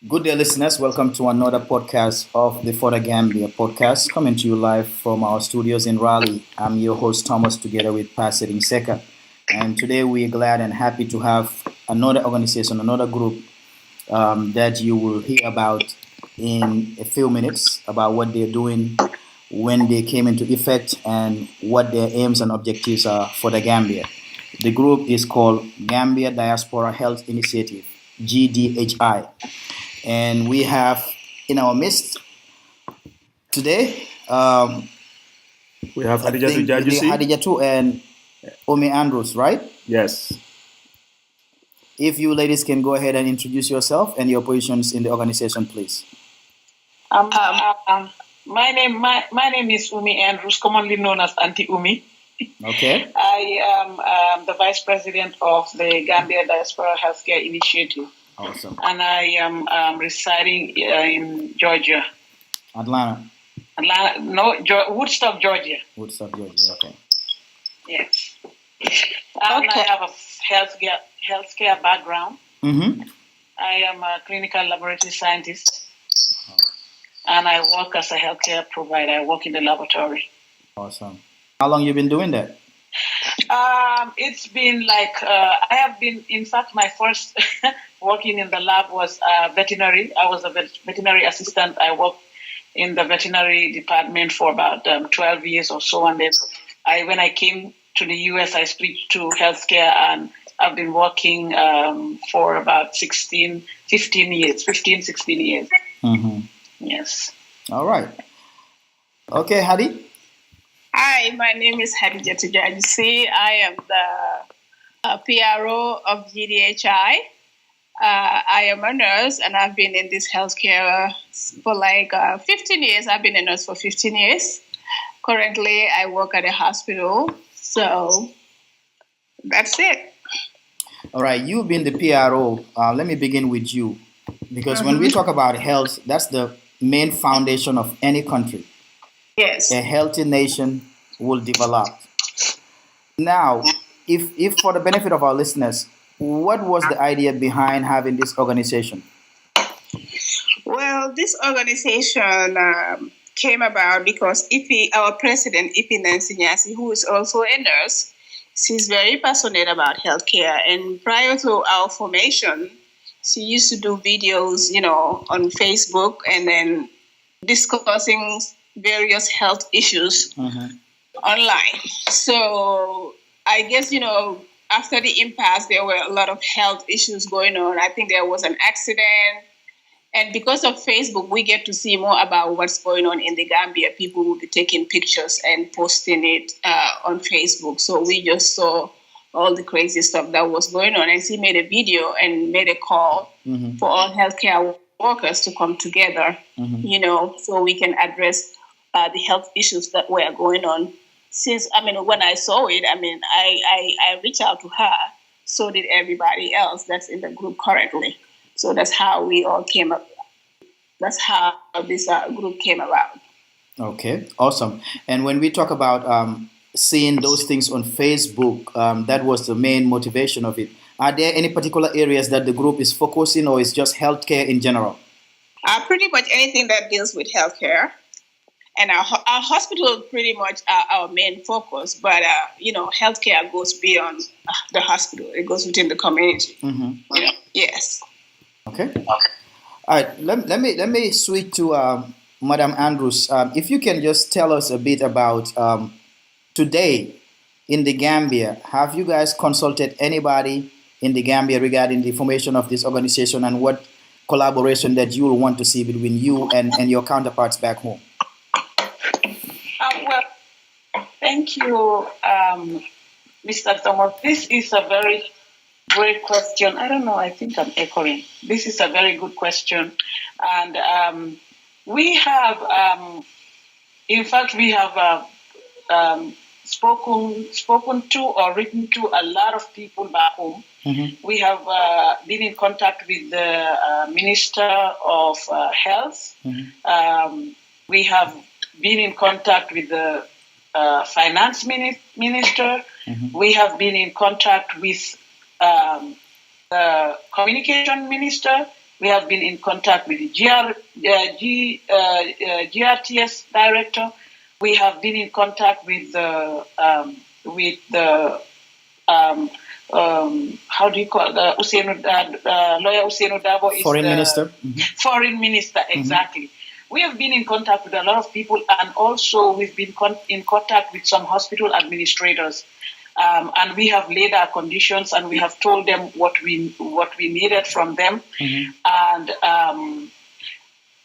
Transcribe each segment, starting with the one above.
Good day, listeners. Welcome to another podcast of the For the Gambia podcast, coming to you live from our studios in Raleigh. I'm your host, Thomas, together with Pastor Seka. And today we are glad and happy to have another organization, another group that you will hear about in a few minutes about what they're doing, when they came into effect, and what their aims and objectives are for the Gambia. The group is called Gambian Diaspora Health Initiative, GDHI. And we have in our midst today, We have I Haddijatou think the Jarjusey. Haddijatou and Oumie Andrews, right? Yes. If you ladies can go ahead and introduce yourself and your positions in the organization, please. Um, my name is Oumie Andrews, commonly known as Auntie Oumie. Okay. I am the vice president of the Gambian Diaspora Healthcare Initiative, Awesome. and I am residing in Georgia, Atlanta, Woodstock, Georgia. Woodstock, Georgia. Okay. Yes, and I have a healthcare background. Mm-hmm. I am a clinical laboratory scientist, and I work as a healthcare provider. I work in the laboratory. Awesome. How long you been doing that? It's been like I have been. In fact, my first working in the lab was veterinary. I was a veterinary assistant. I worked in the veterinary department for about 12 years or so, and then when I came to the U.S., I switched to healthcare, and I've been working for about 16 years. Mm-hmm. Yes. All right. Okay, Hadi. Hi, my name is Haddijatou Jarjusey. I am the PRO of GDHI. I am a nurse, and I've been in this healthcare for like 15 years. I've been a nurse for 15 years. Currently, I work at a hospital. So that's it. All right, you've been the PRO. Let me begin with you, because when we talk about health, that's the main foundation of any country. Yes. A healthy nation will develop. Now, if for the benefit of our listeners, what was the idea behind having this organization? Well, this organization came about because our president, Ifi Nancy Nyasi, who is also a nurse, she's very passionate about healthcare. And prior to our formation, she used to do videos, on Facebook and then discussing various health issues online. So I guess, after the impasse, there were a lot of health issues going on. I think there was an accident. And because of Facebook, we get to see more about what's going on in the Gambia. People will be taking pictures and posting it on Facebook. So we just saw all the crazy stuff that was going on. And she made a video and made a call for all healthcare workers to come together, so we can address the health issues that were going on. When I saw it, I reached out to her. So did everybody else that's in the group currently. So that's how we all came up. That's how this group came about. Okay, awesome. And when we talk about seeing those things on Facebook, that was the main motivation of it. Are there any particular areas that the group is focusing, or is just healthcare in general? Pretty much anything that deals with healthcare. And our hospital pretty much are our main focus, but healthcare goes beyond the hospital. It goes within the community. Yes. Okay. All right. Let me switch to Madam Andrews. If you can just tell us a bit about today in the Gambia. Have you guys consulted anybody in the Gambia regarding the formation of this organization, and what collaboration that you will want to see between you and your counterparts back home? Thank you, Mr. Thomas. This is a very great question. I don't know, I think I'm echoing. This is a very good question. And we have, in fact, we have spoken to or written to a lot of people back home. We have been in contact with the Minister of Health. We have been in contact with the Finance Minister. We have been in contact with the Communication Minister. We have been in contact with the GRTS director. We have been in contact with the how do you call it? Lawyer Ousainou Dabo is Foreign the Minister. Foreign Minister, exactly. We have been in contact with a lot of people, and also we've been in contact with some hospital administrators. And we have laid our conditions, and we have told them what we needed from them. And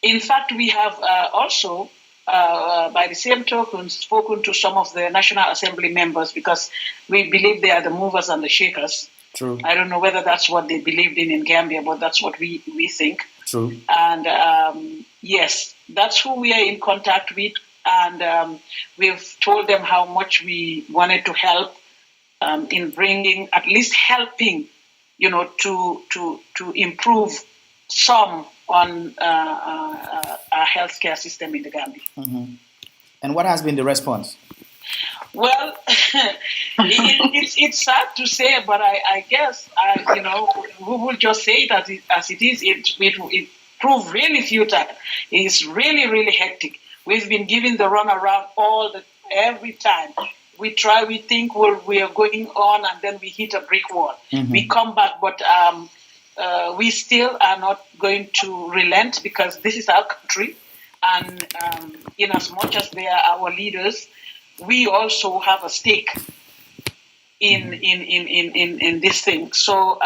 in fact, we have also, by the same token, spoken to some of the National Assembly members, because we believe they are the movers and the shakers. True. I don't know whether that's what they believed in Gambia, but that's what we think. True. And yes, that's who we are in contact with, and we've told them how much we wanted to help in bringing, at least helping, to improve some on our healthcare system in the Gambia. And what has been the response? Well, it's sad to say, but I guess we will just say it as it is. It proved really futile. It's really, really hectic. We've been given the runaround every time. We try, we think we are going on, and then we hit a brick wall. We come back, but we still are not going to relent, because this is our country, and in as much as they are our leaders, we also have a stake in this thing. So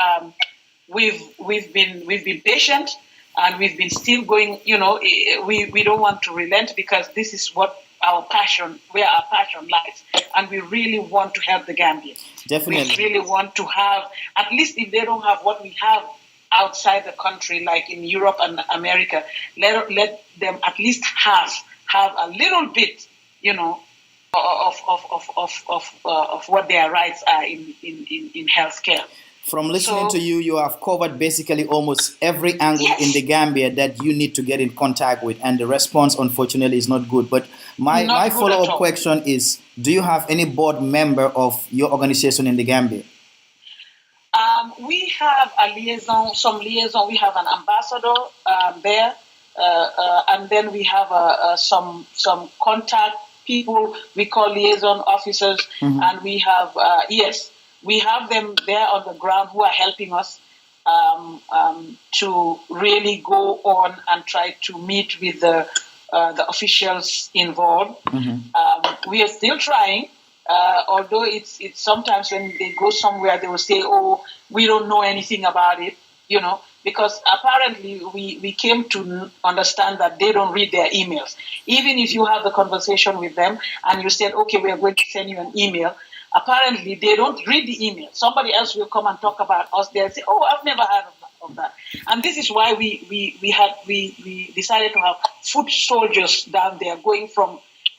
we've been patient, and we've been still going. We don't want to relent, because this is where our passion lies, and we really want to help the Gambians. Definitely. We really want to have, at least if they don't have what we have outside the country, like in Europe and America, let them at least have a little bit, of what their rights are in healthcare. From listening to you, you have covered basically almost every angle in the Gambia that you need to get in contact with, and the response, unfortunately, is not good. But my follow-up question is, do you have any board member of your organization in the Gambia? We have some liaison. We have an ambassador there, and then we have some contact people we call liaison officers, and we have we have them there on the ground who are helping us to really go on and try to meet with the officials involved. We are still trying, although it's sometimes when they go somewhere, they will say, "Oh, we don't know anything about it," because apparently we came to understand that they don't read their emails. Even if you have the conversation with them and you said, "Okay, we are going to send you an email," apparently they don't read the email. Somebody else will come and talk about us. They'll say, "Oh, I've never heard of that." And this is why we decided to have foot soldiers down there going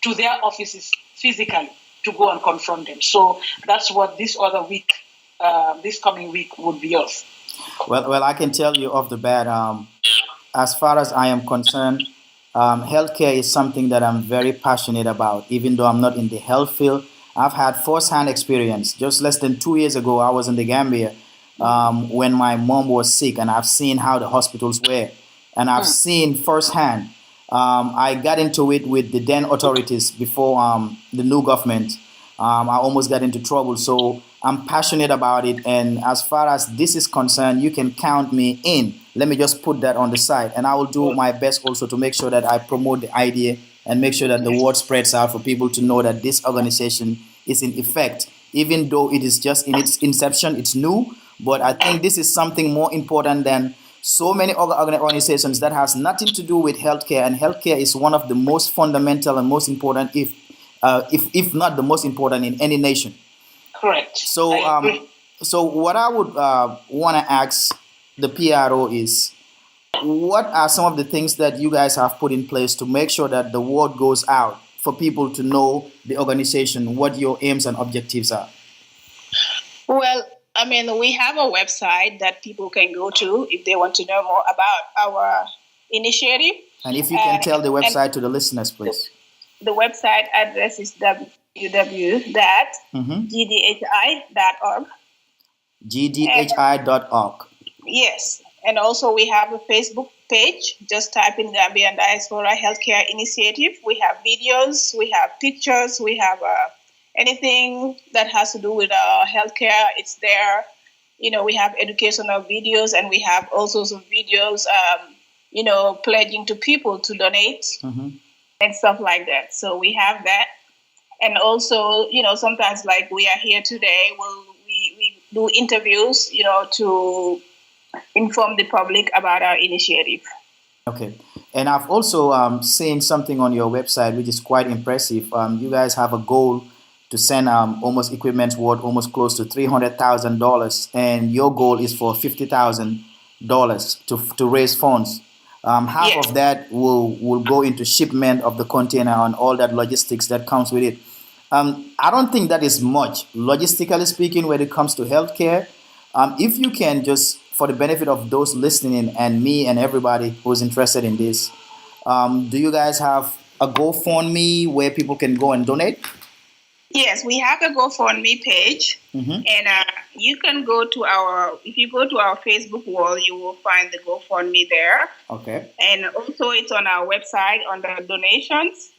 to their offices physically to go and confront them. So that's what this coming week would be of. Well, I can tell you off the bat, as far as I am concerned, healthcare is something that I'm very passionate about. Even though I'm not in the health field, I've had first-hand experience. Just less than 2 years ago, I was in the Gambia when my mom was sick, and I've seen how the hospitals were, and I've seen firsthand. I got into it with the then authorities before the new government. I almost got into trouble, so I'm passionate about it. And as far as this is concerned, you can count me in. Let me just put that on the side, and I will do my best also to make sure that I promote the idea and make sure that the word spreads out for people to know that this organization is in effect. Even though it is just in its inception, it's new, but I think this is something more important than so many other organizations that has nothing to do with healthcare, and healthcare is one of the most fundamental and most important, if not the most important in any nation. Correct. So, so what I would want to ask the PRO is, what are some of the things that you guys have put in place to make sure that the word goes out for people to know the organization, what your aims and objectives are? Well, I mean, we have a website that people can go to if they want to know more about our initiative. And if you can tell the website to the listeners, please. The website address is www.gdhi.org. GDHI.org. Yes. And also we have a Facebook page. Just type in Gambian Diaspora Healthcare Initiative. We have videos, we have pictures, we have anything that has to do with healthcare. It's there. We have educational videos, and we have also some videos, pledging to people to donate and stuff like that. So we have that. And also, sometimes like we are here today, we do interviews, to inform the public about our initiative. Okay. And I've also seen something on your website which is quite impressive. You guys have a goal to send almost equipment worth almost close to $300,000, and your goal is for $50,000 to raise funds. Half of that will go into shipment of the container and all that logistics that comes with it. I don't think that is much, logistically speaking, when it comes to healthcare. If you can just, for the benefit of those listening and me and everybody who's interested in this, do you guys have a GoFundMe where people can go and donate? Yes, we have a GoFundMe page, and you can go to if you go to our Facebook wall, you will find the GoFundMe there. Okay. And also it's on our website under donations.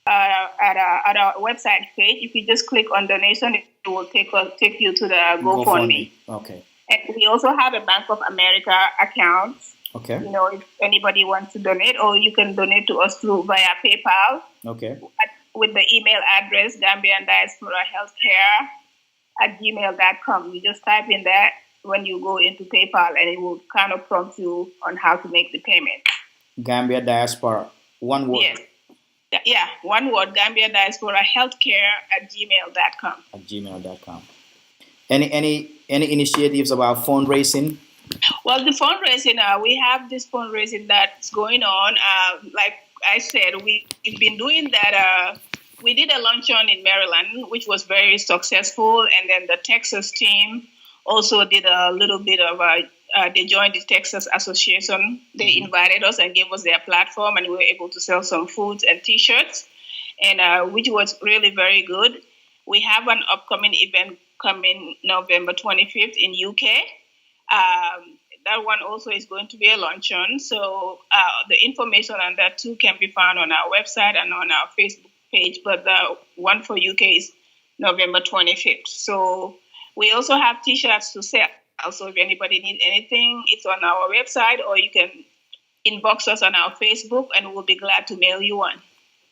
At our website page, if you just click on donation, it will take you to the GoFundMe. Okay. And we also have a Bank of America account. Okay. If anybody wants to donate, or you can donate to us via PayPal. Okay. With the email address Gambian Diaspora Healthcare @gmail.com. You just type in that when you go into PayPal, and it will kind of prompt you on how to make the payment. Gambia Diaspora, one word. Yes. Yeah, one word, Gambian Diaspora Healthcare @gmail.com. @gmail.com. Any initiatives about fundraising? Well, the fundraising, we have this fundraising that's going on. Like I said, we've been doing that. We did a luncheon in Maryland, which was very successful. And then the Texas team also did a little bit of they joined the Texas Association. They invited us and gave us their platform, and we were able to sell some foods and T-shirts, and which was really very good. We have an upcoming event coming November 25th in UK. That one also is going to be a luncheon. So the information on that too can be found on our website and on our Facebook page. But the one for UK is November 25th. So we also have T-shirts to sell. Also, if anybody needs anything, it's on our website, or you can inbox us on our Facebook, and we'll be glad to mail you one.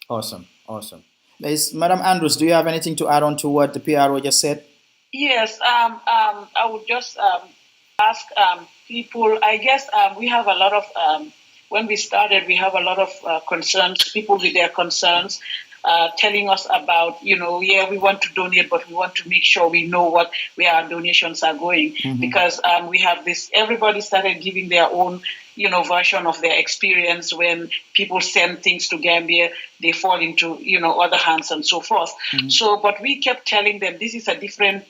Awesome. Madam Andrews, do you have anything to add on to what the PRO just said? Yes, I would just ask people. I guess we have a lot of, when we started, we have a lot of concerns, people with their concerns, telling us about, we want to donate, but we want to make sure we know where our donations are going. Because we have this, everybody started giving their own, version of their experience. When people send things to Gambia, they fall into, other hands and so forth. So, but we kept telling them this is a different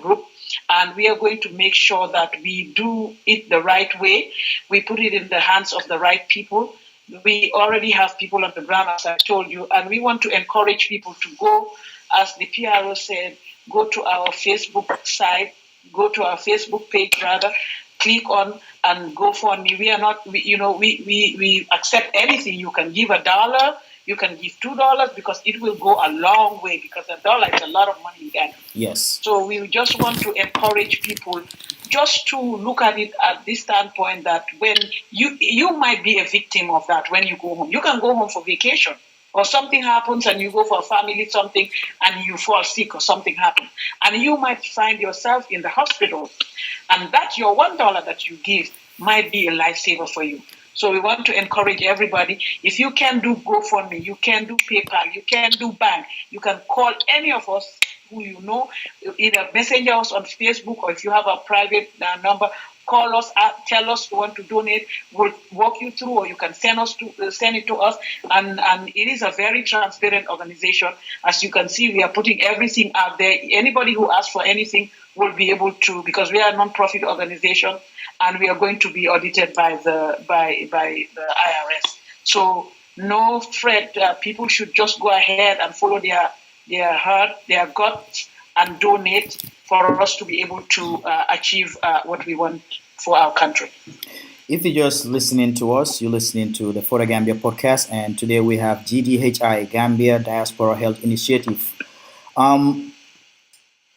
group, and we are going to make sure that we do it the right way. We put it in the hands of the right people. We already have people on the ground, as I told you, and we want to encourage people to go, as the PRO said, go to our Facebook site, go to our Facebook page rather, click on and GoFundMe. We are not, we accept anything. You can give $1, you can give $2, because it will go a long way, because $1 is a lot of money in Ghana. Yes. So we just want to encourage people just to look at it at this standpoint, that when you might be a victim of that when you go home. You can go home for vacation, or something happens and you go for a family something and you fall sick or something happens, and you might find yourself in the hospital, and that your $1 that you give might be a lifesaver for you. So we want to encourage everybody. If you can do GoFundMe, you can do PayPal, you can do bank, you can call any of us who you know, either messenger us on Facebook, or if you have a private number, call us, tell us you want to donate. We'll walk you through, or you can send it to us. And it is a very transparent organization. As you can see, we are putting everything out there. Anybody who asks for anything will be able to, because we are a non-profit organization, and we are going to be audited by the IRS. So no fret. People should just go ahead and follow their heart, their gut, and donate for us to be able to achieve what we want for our country. If you're just listening to us, you're listening to the For the Gambia podcast, and today we have GDHI, Gambia Diaspora Health Initiative.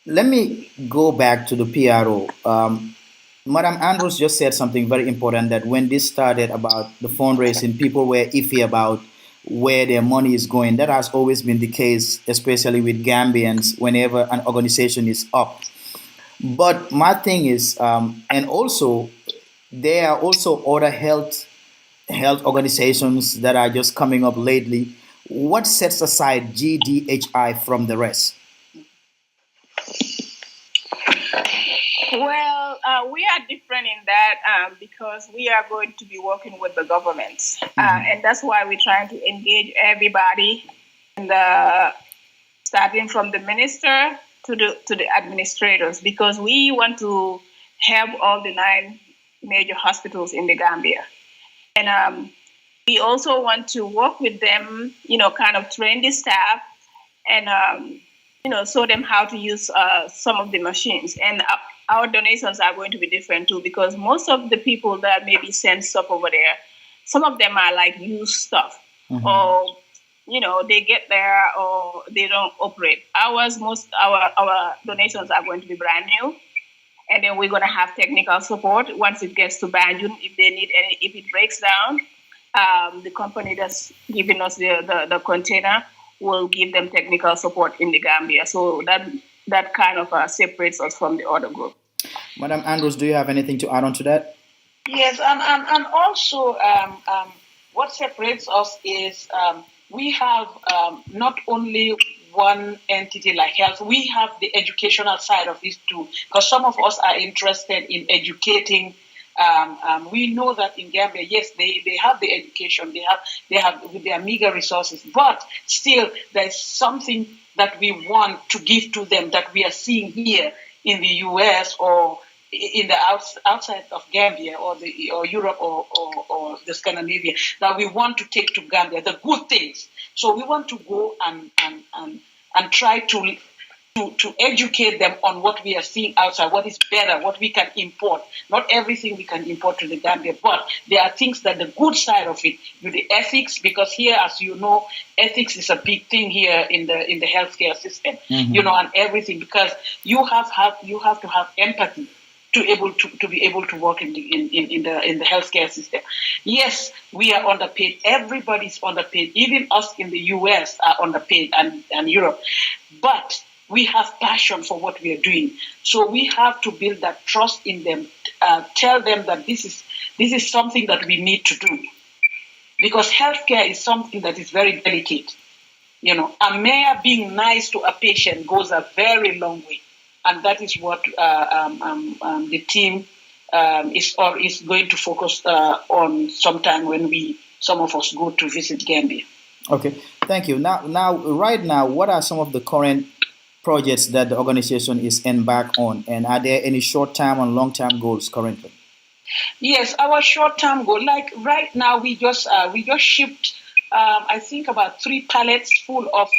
Let me go back to the PRO. Madam Andrews just said something very important that when this started about the fundraising, people were iffy about where their money is going. That has always been the case, especially with Gambians, whenever an organization is up. But my thing is, and also there are also other health organizations that are just coming up lately. What sets aside GDHI from the rest? Well, we are different in that because we are going to be working with the government, and that's why we're trying to engage everybody, starting from the minister to the administrators, because we want to help all the 9 major hospitals in the Gambia, and we also want to work with them, kind of train the staff and show them how to use some of the machines. And our donations are going to be different too, because most of the people that maybe send stuff over there, some of them are like used stuff, or they get there or they don't operate. Our donations are going to be brand new, and then we're going to have technical support once it gets to Banjul. If they need if it breaks down, the company that's giving us the container will give them technical support in the Gambia. So that kind of separates us from the other group. Madam Andrews, do you have anything to add on to that? Yes, and also what separates us is we have not only one entity like health, we have the educational side of this too, because some of us are interested in educating. We know that in Gambia, yes, they have the education, they have with their meager resources, but still there's something that we want to give to them that we are seeing here in the US or in the outside of Gambia or Europe or the Scandinavia, that we want to take to Gambia, the good things. So we want to go and try to educate them on what we are seeing outside, what is better, what we can import. Not everything we can import to the Gambia, but there are things that the good side of it, with the ethics, because here, as you know, ethics is a big thing here in the healthcare system, and everything, because you have to have empathy to be able to work in the healthcare system. Yes, we are underpaid. Everybody's underpaid. Even us in the US are underpaid and Europe, but we have passion for what we are doing. So we have to build that trust in them, tell them that this is something that we need to do. Because healthcare is something that is very delicate. A mayor being nice to a patient goes a very long way. And that is what the team is going to focus on sometime when some of us go to visit Gambia. Okay, thank you. Right now, what are some of the current projects that the organization is embarked on, and are there any short-term and long-term goals currently? Yes, our short-term goal, like right now, we just shipped, I think, about 3 pallets full of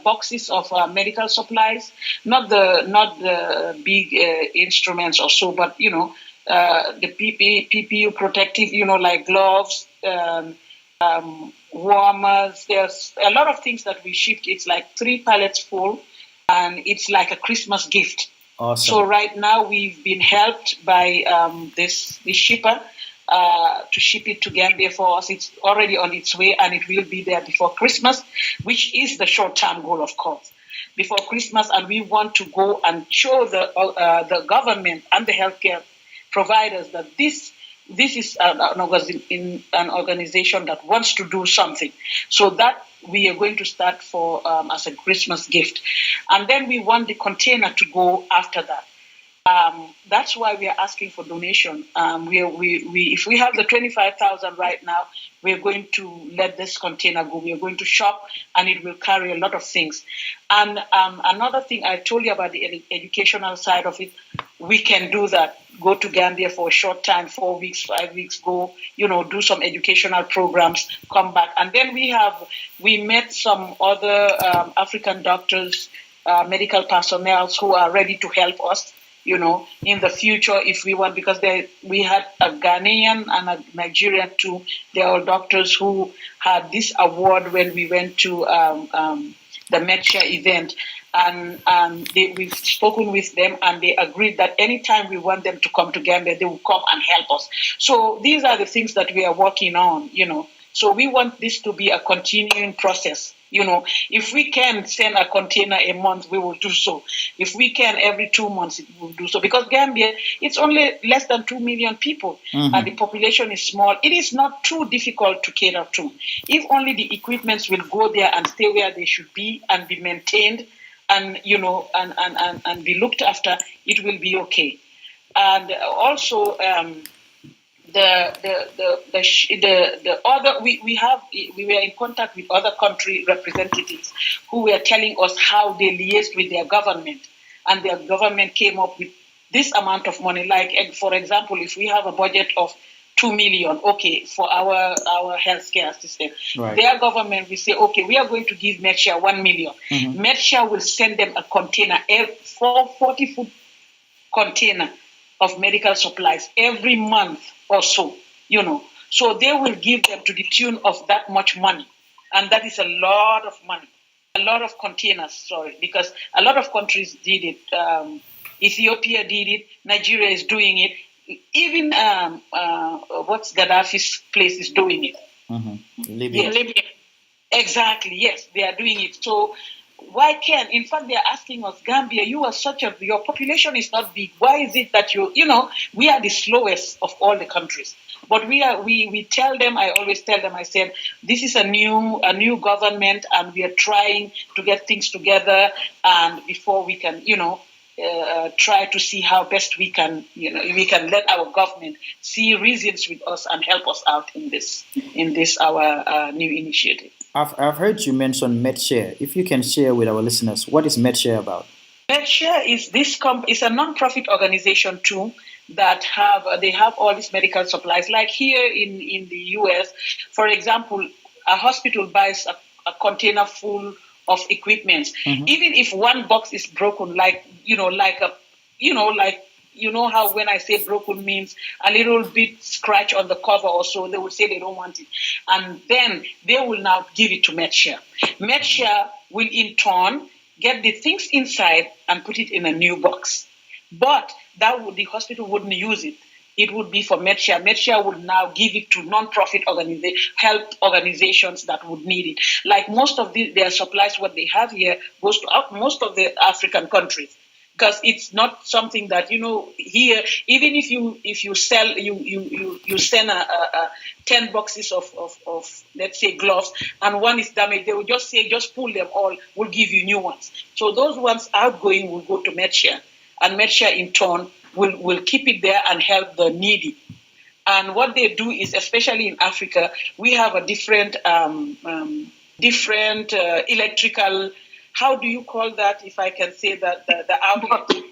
boxes of medical supplies, not the big instruments or so, but the PPU protective, like gloves, warmers. There's a lot of things that we shipped. It's like 3 pallets full. And it's like a Christmas gift. Awesome. So right now we've been helped by this shipper to ship it to Gambia for us. It's already on its way, and it will be there before Christmas, which is the short-term goal, of course, before Christmas. And we want to go and show the government and the healthcare providers that this is an organization that wants to do something. So that we are going to start for as a Christmas gift. And then we want the container to go after that. That's why we are asking for donation. If we have the 25,000 right now, we are going to let this container go. We are going to shop, and it will carry a lot of things. And another thing I told you about the educational side of it, we can do that. Go to Gambia for a short time, 4 weeks, 5 weeks, go, do some educational programs, come back. And then we met some other African doctors, medical personnel who are ready to help us in the future if we want, because we had a Ghanaian and a Nigerian too. They are all doctors who had this award when we went to the MedShare event. And we've spoken with them, and they agreed that anytime we want them to come to Gambia, they will come and help us. So these are the things that we are working on, So we want this to be a continuing process. If we can send a container a month, we will do so. If we can every 2 months, we will do so. Because Gambia, it's only less than 2 million people, and the population is small. It is not too difficult to cater to. If only the equipments will go there and stay where they should be and be maintained, and and be looked after, it will be okay. And also the other we were in contact with other country representatives who were telling us how they liaised with their government, and their government came up with this amount of money. Like, for example, if we have a budget of 2 million, okay, for our healthcare system. Right. Their government will say, okay, we are going to give MedShare 1 million. MedShare will send them a container, 40-foot container of medical supplies every month or so, So they will give them to the tune of that much money. And that is a lot of money, a lot of containers, because a lot of countries did it. Ethiopia did it. Nigeria is doing it. Even what's Gaddafi's place is doing it. Libya. Yes. Libya. Exactly, yes, they are doing it. So why can't, in fact, they are asking us, Gambia, your population is not big. Why is it that we are the slowest of all the countries? But we tell them, I always tell them, I said, this is a new government, and we are trying to get things together, and before we can, try to see how best we can let our government see reasons with us and help us out in this our new initiative. I've heard you mention MedShare. If you can share with our listeners, what is MedShare about? MedShare is is a non-profit organization too that have all these medical supplies. Like here in the US, for example, a hospital buys a container full of equipment. Even if one box is broken, how when I say broken means a little bit scratch on the cover or so, they will say they don't want it. And then they will now give it to MedShare. MedShare will in turn get the things inside and put it in a new box. But the hospital wouldn't use it. It would be for MedShare. MedShare would now give it to non-profit health organizations that would need it. Like most of their supplies, what they have here goes to most of the African countries. Because it's not something that here. Even if you sell you send 10 boxes of let's say gloves, and one is damaged, they will just say just pull them all. We'll give you new ones. So those ones outgoing will go to MedShare, and MedShare in turn will keep it there and help the needy. And what they do is, especially in Africa, we have a different electrical. How do you call that, if I can say that, the outlet?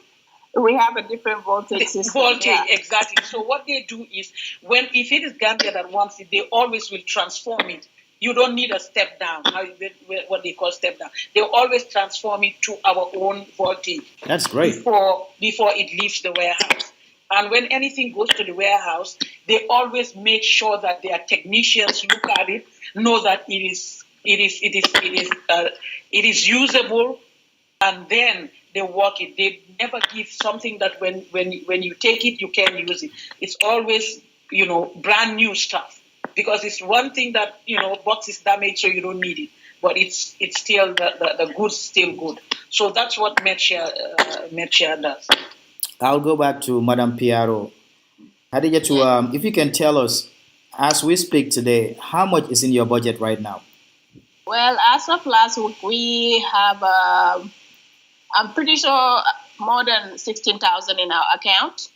We have a different voltage system. Voltage, yeah. Exactly. So what they do is, if it is Gambia that wants it, they always will transform it. You don't need a step down, what they call step down. They always transform it to our own voltage. That's great. Before it leaves the warehouse. And when anything goes to the warehouse, they always make sure that their technicians look at it, know that it is usable, and then they work it. They never give something that when you take it, you can use it. It's always, brand new stuff, because it's one thing that, box is damaged, so you don't need it. But it's still, the good's still good. So that's what MedShare does. I'll go back to Madam Piaro. Haddijatou, if you can tell us, as we speak today, how much is in your budget right now? Well, as of last week, we have, I'm pretty sure, more than 16,000 in our account.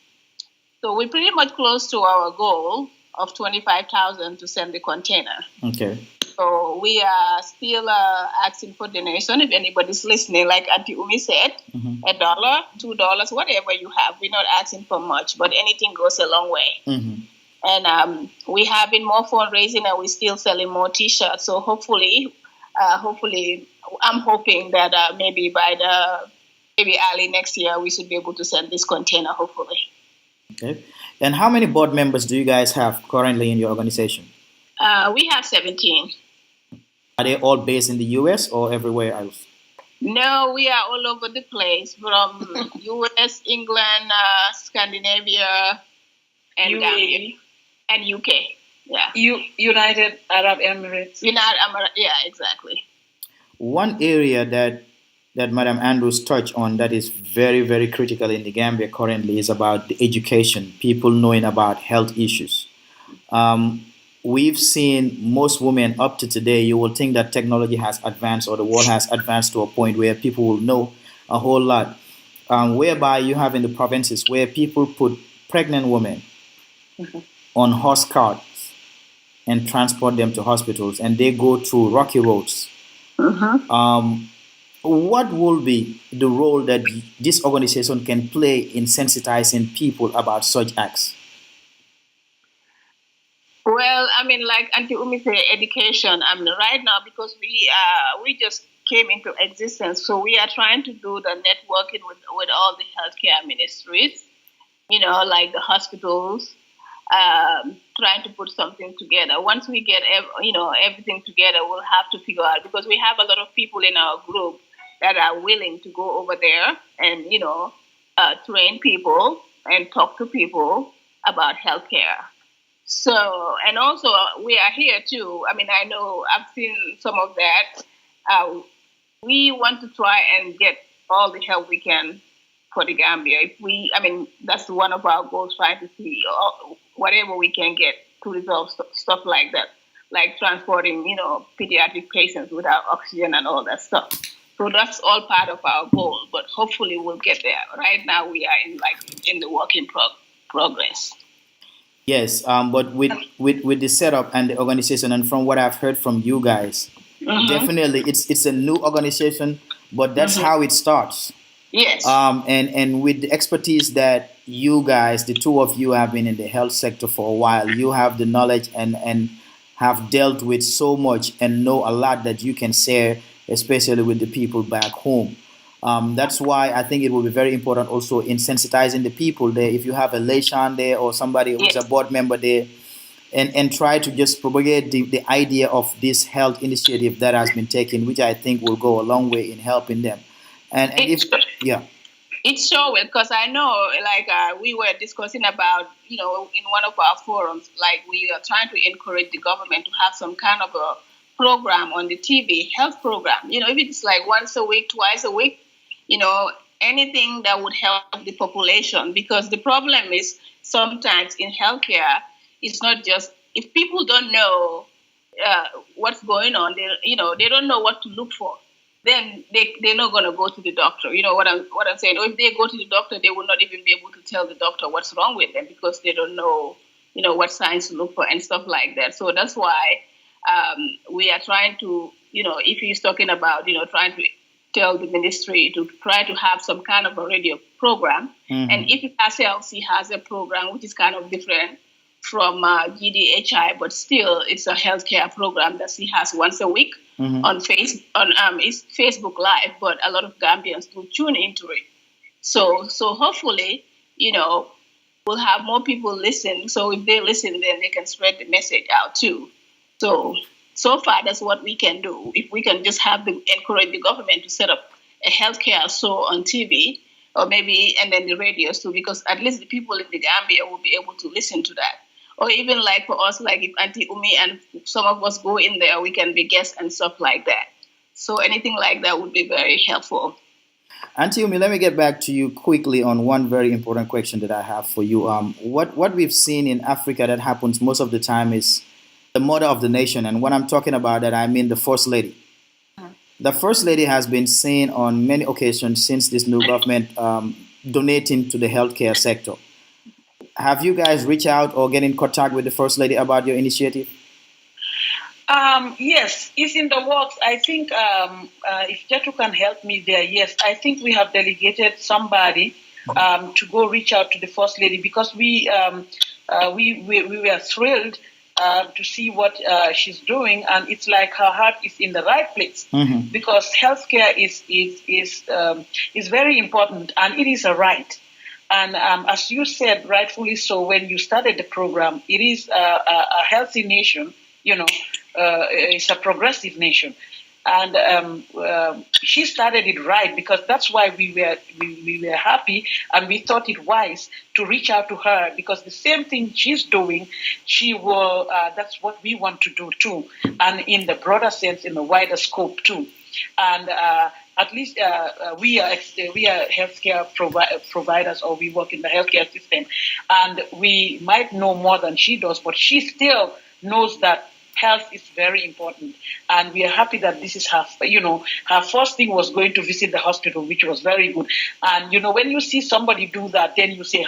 So we're pretty much close to our goal of 25,000 to send the container. Okay. So we are still asking for donation. If anybody's listening, like Auntie Oumie said, $1, $2, whatever you have. We're not asking for much, but anything goes a long way. And we have been more fundraising, and we're still selling more T-shirts. So hopefully, I'm hoping that maybe by maybe early next year, we should be able to send this container, hopefully. Okay. And how many board members do you guys have currently in your organization? We have 17. Are they all based in the US or everywhere else? No, we are all over the place, from US, England, Scandinavia, and Gambia, and UK. Yeah. United Arab Emirates. Yeah, exactly. One area that Madam Andrews touched on that is very, very critical in the Gambia currently is about the education, people knowing about health issues. We've seen most women up to today, you will think that technology has advanced or the world has advanced to a point where people will know a whole lot. Whereby you have in the provinces where people put pregnant women on horse carts and transport them to hospitals and they go through rocky roads. What will be the role that this organization can play in sensitizing people about such acts? Well, I mean, like Auntie Oumie said, education. I mean, right now, because we just came into existence, so we are trying to do the networking with all the healthcare ministries, like the hospitals, trying to put something together. Once we get everything together, we'll have to figure out, because we have a lot of people in our group that are willing to go over there and train people and talk to people about healthcare. So, and also we are here too. I mean, I know I've seen some of that. We want to try and get all the help we can for the Gambia. That's one of our goals, trying to see whatever we can get to resolve stuff like that, like transporting, pediatric patients without oxygen and all that stuff. So that's all part of our goal, but hopefully we'll get there. Right now we are in the work in progress. Yes, but with the setup and the organization, and from what I've heard from you guys, definitely it's a new organization, but that's how it starts. Yes. And with the expertise that you guys, the two of you, have been in the health sector for a while, you have the knowledge and have dealt with so much and know a lot that you can share, especially with the people back home. That's why I think it will be very important also in sensitizing the people there. If you have a Leishan there or somebody who's a board member there, and try to just propagate the idea of this health initiative that has been taken, which I think will go a long way in helping them. It sure will, because I know, we were discussing about, in one of our forums, we are trying to encourage the government to have some kind of a program on the TV, health program. If it's like once a week, twice a week, anything that would help the population. Because the problem is sometimes in healthcare, it's not just, if people don't know what's going on, they don't know what to look for, then they're not going to go to the doctor. You know what I'm saying? Or if they go to the doctor, they will not even be able to tell the doctor what's wrong with them, because they don't know, what signs to look for and stuff like that. So that's why we are trying to, if he's talking about, trying to tell the ministry to try to have some kind of a radio program. And if SLC has a program which is kind of different from GDHI, but still it's a healthcare program that she has once a week on it's Facebook Live, but a lot of Gambians do tune into it. So hopefully, we'll have more people listen. So if they listen, then they can spread the message out too. So far, that's what we can do. If we can just encourage the government to set up a healthcare show on TV, or maybe, and then the radios too, because at least the people in the Gambia will be able to listen to that. Or even for us, if Auntie Oumie and some of us go in there, we can be guests and stuff like that. So anything like that would be very helpful. Auntie Oumie, let me get back to you quickly on one very important question that I have for you. What we've seen in Africa that happens most of the time is the mother of the nation. And when I'm talking about that, I mean the First Lady. The First Lady has been seen on many occasions since this new government donating to the healthcare sector. Have you guys reached out or get in contact with the First Lady about your initiative? Yes, it's in the works. I think if Jatu can help me there, yes. I think we have delegated somebody to go reach out to the First Lady, because we were thrilled to see what she's doing, and it's like her heart is in the right place because healthcare is very important, and it is a right. And as you said, rightfully so, when you started the program, it is a healthy nation. It's a progressive nation. And she started it right because that's why we were happy, and we thought it wise to reach out to her because the same thing she's doing, that's what we want to do too, and in the broader sense, in the wider scope too. And at least we are healthcare providers, or we work in the healthcare system, and we might know more than she does, but she still knows that health is very important, and we are happy that this is her. Her first thing was going to visit the hospital, which was very good. And when you see somebody do that, then you say,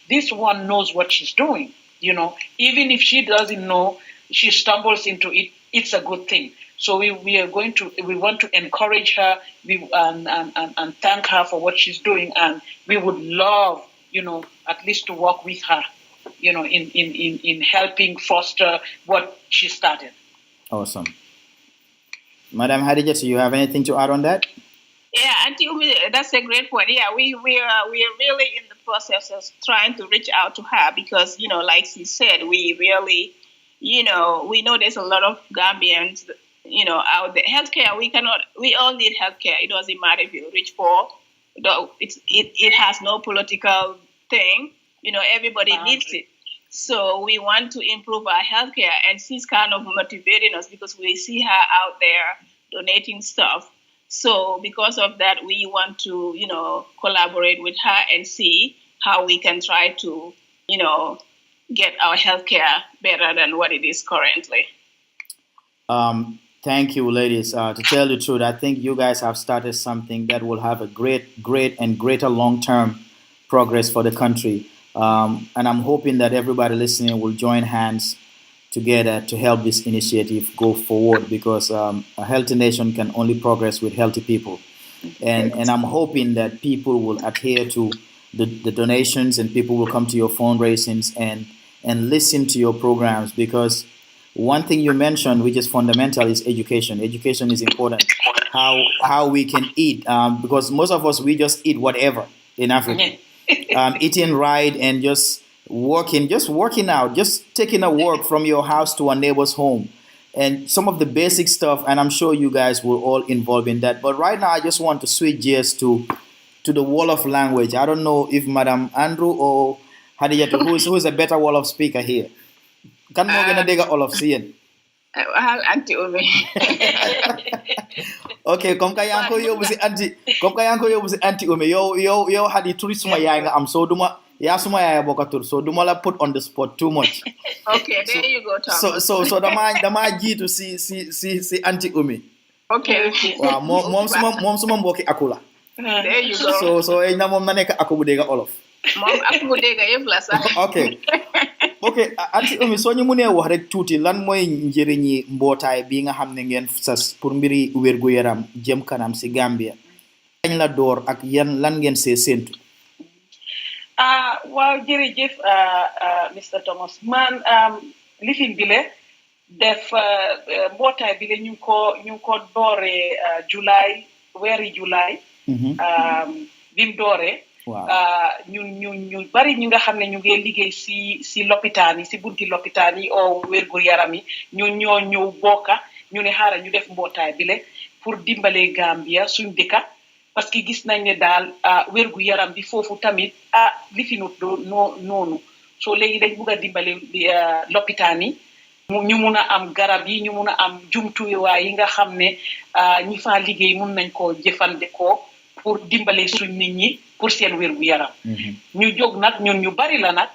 this one knows what she's doing. Even if she doesn't know, she stumbles into it. It's a good thing. So we want to encourage her, and thank her for what she's doing, and we would love, at least to work with her, in helping foster what she started. Awesome. Madam Haddijatou, you have anything to add on that? Yeah, Auntie Oumie, that's a great point. Yeah, we are really in the process of trying to reach out to her because, like she said, we really, we know there's a lot of Gambians, out there. Healthcare, we all need healthcare. It doesn't matter if you're rich, poor. It has no political thing. Everybody needs it. So we want to improve our healthcare, and she's kind of motivating us because we see her out there donating stuff. So because of that, we want to, collaborate with her and see how we can try to, get our healthcare better than what it is currently. Thank you, ladies. To tell the truth, I think you guys have started something that will have a great and greater long-term progress for the country. And I'm hoping that everybody listening will join hands together to help this initiative go forward because a healthy nation can only progress with healthy people. And I'm hoping that people will adhere to the donations and people will come to your fundraisings and listen to your programs because one thing you mentioned, which is fundamental, is education. Education is important. How we can eat, because most of us, we just eat whatever in Africa. Eating right and just working out, just taking a walk from your house to a neighbor's home. And some of the basic stuff, and I'm sure you guys will all involve in that. But right now, I just want to switch gears to the Wolof language. I don't know if Madam Andrew or Haddijatou, who is a better Wolof speaker here. Kan mo gën a dégg Wolof si yéen? Auntie Oumie. Okay, comme que yaa ngi ko yóbbu si Auntie Oumie, yow Hadi turi suma yaay nga am, so suma yaay bokk tur, so duma la put on the spot too much. Okay, there you go, Thomas. So dama jiitu si Auntie Oumie. Okay. Waaw moom suma mbokki akula. There you go. So na moom na nekk aku bu dégg Wolof. Moom aku bu dégg yëpp la sax. Okay, Auntie Oumie soo ñu mënee wax rek tuuti lan mooy njëriñi mbootaay bi nga xam ne ngeen sas pour mbiri wérgu yaram jëm kanam si Gambia kañ la door ak lan ngeen see séentu. Waaw jërëjëf Mr. Thomas man lifin bi le def mbootaay bi le ñu ngi ko dooree weeri July bim dooree ñu bari ñi nga xam ne ñu ngi liggéey si lopitaan yi si bunti lopitaan yi o wérgu yaram yi ñoo ñëw bokka ñu ne xaaral ñu def mbootaay bi le pour dimbale Gambia suñ dëkka parce que gis nañ ne daal wérgu yaram bi foofu tamit li fi noonu soo léegi dañ bugg a dimbale lopitaan yi ñu mun a am garab yi ñu mun a am jumtuwaay yi nga xam ne ñi faa liggéey mun nañ koo jëfandikoo pour dimbale suñ nit ñi pour seen wérgu yaram ñu jóg nag ñun ñu bari la nag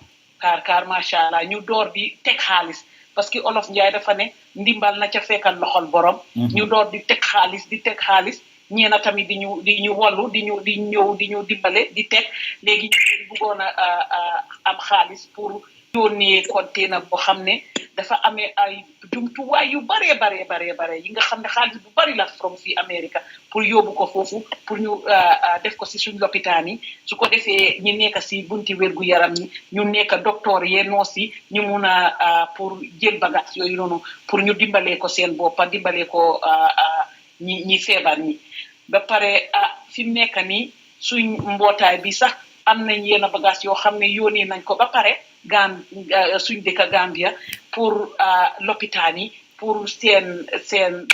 kaar macha allah ñu door di teg xaalis parce que olof Njaay dafa ne ndimbal na ca fekkal loxol borom ñu door di teg xaalis ñeena tamit di ñu wollu di ñu dimbale di teg léegi ñu bëggoon a am xaalis pour yónnee container boo xam ne dafa amee ay jumtuwaay yu bare yi nga xam ne xaalis bu bari la from fii America pour yóbbu ko foofu pour ñu def ko si suñ lopitaan yi su ko defee ñu nekk si bunti wérgu yaram yi ñu nekk docteur yee noos yi ñu mun a pour jël bagage yooyu noonu pour ñu dimbalee ko seen boppa dimbalee ko ñi feebar ñi ba pare fi mu nekk nii suñ mbootaay bi sax am nañ yenn bagage yoo xam ne yónnee nañ ko ba pare suñ dëkk Gambia pour lopitaan yi pour seen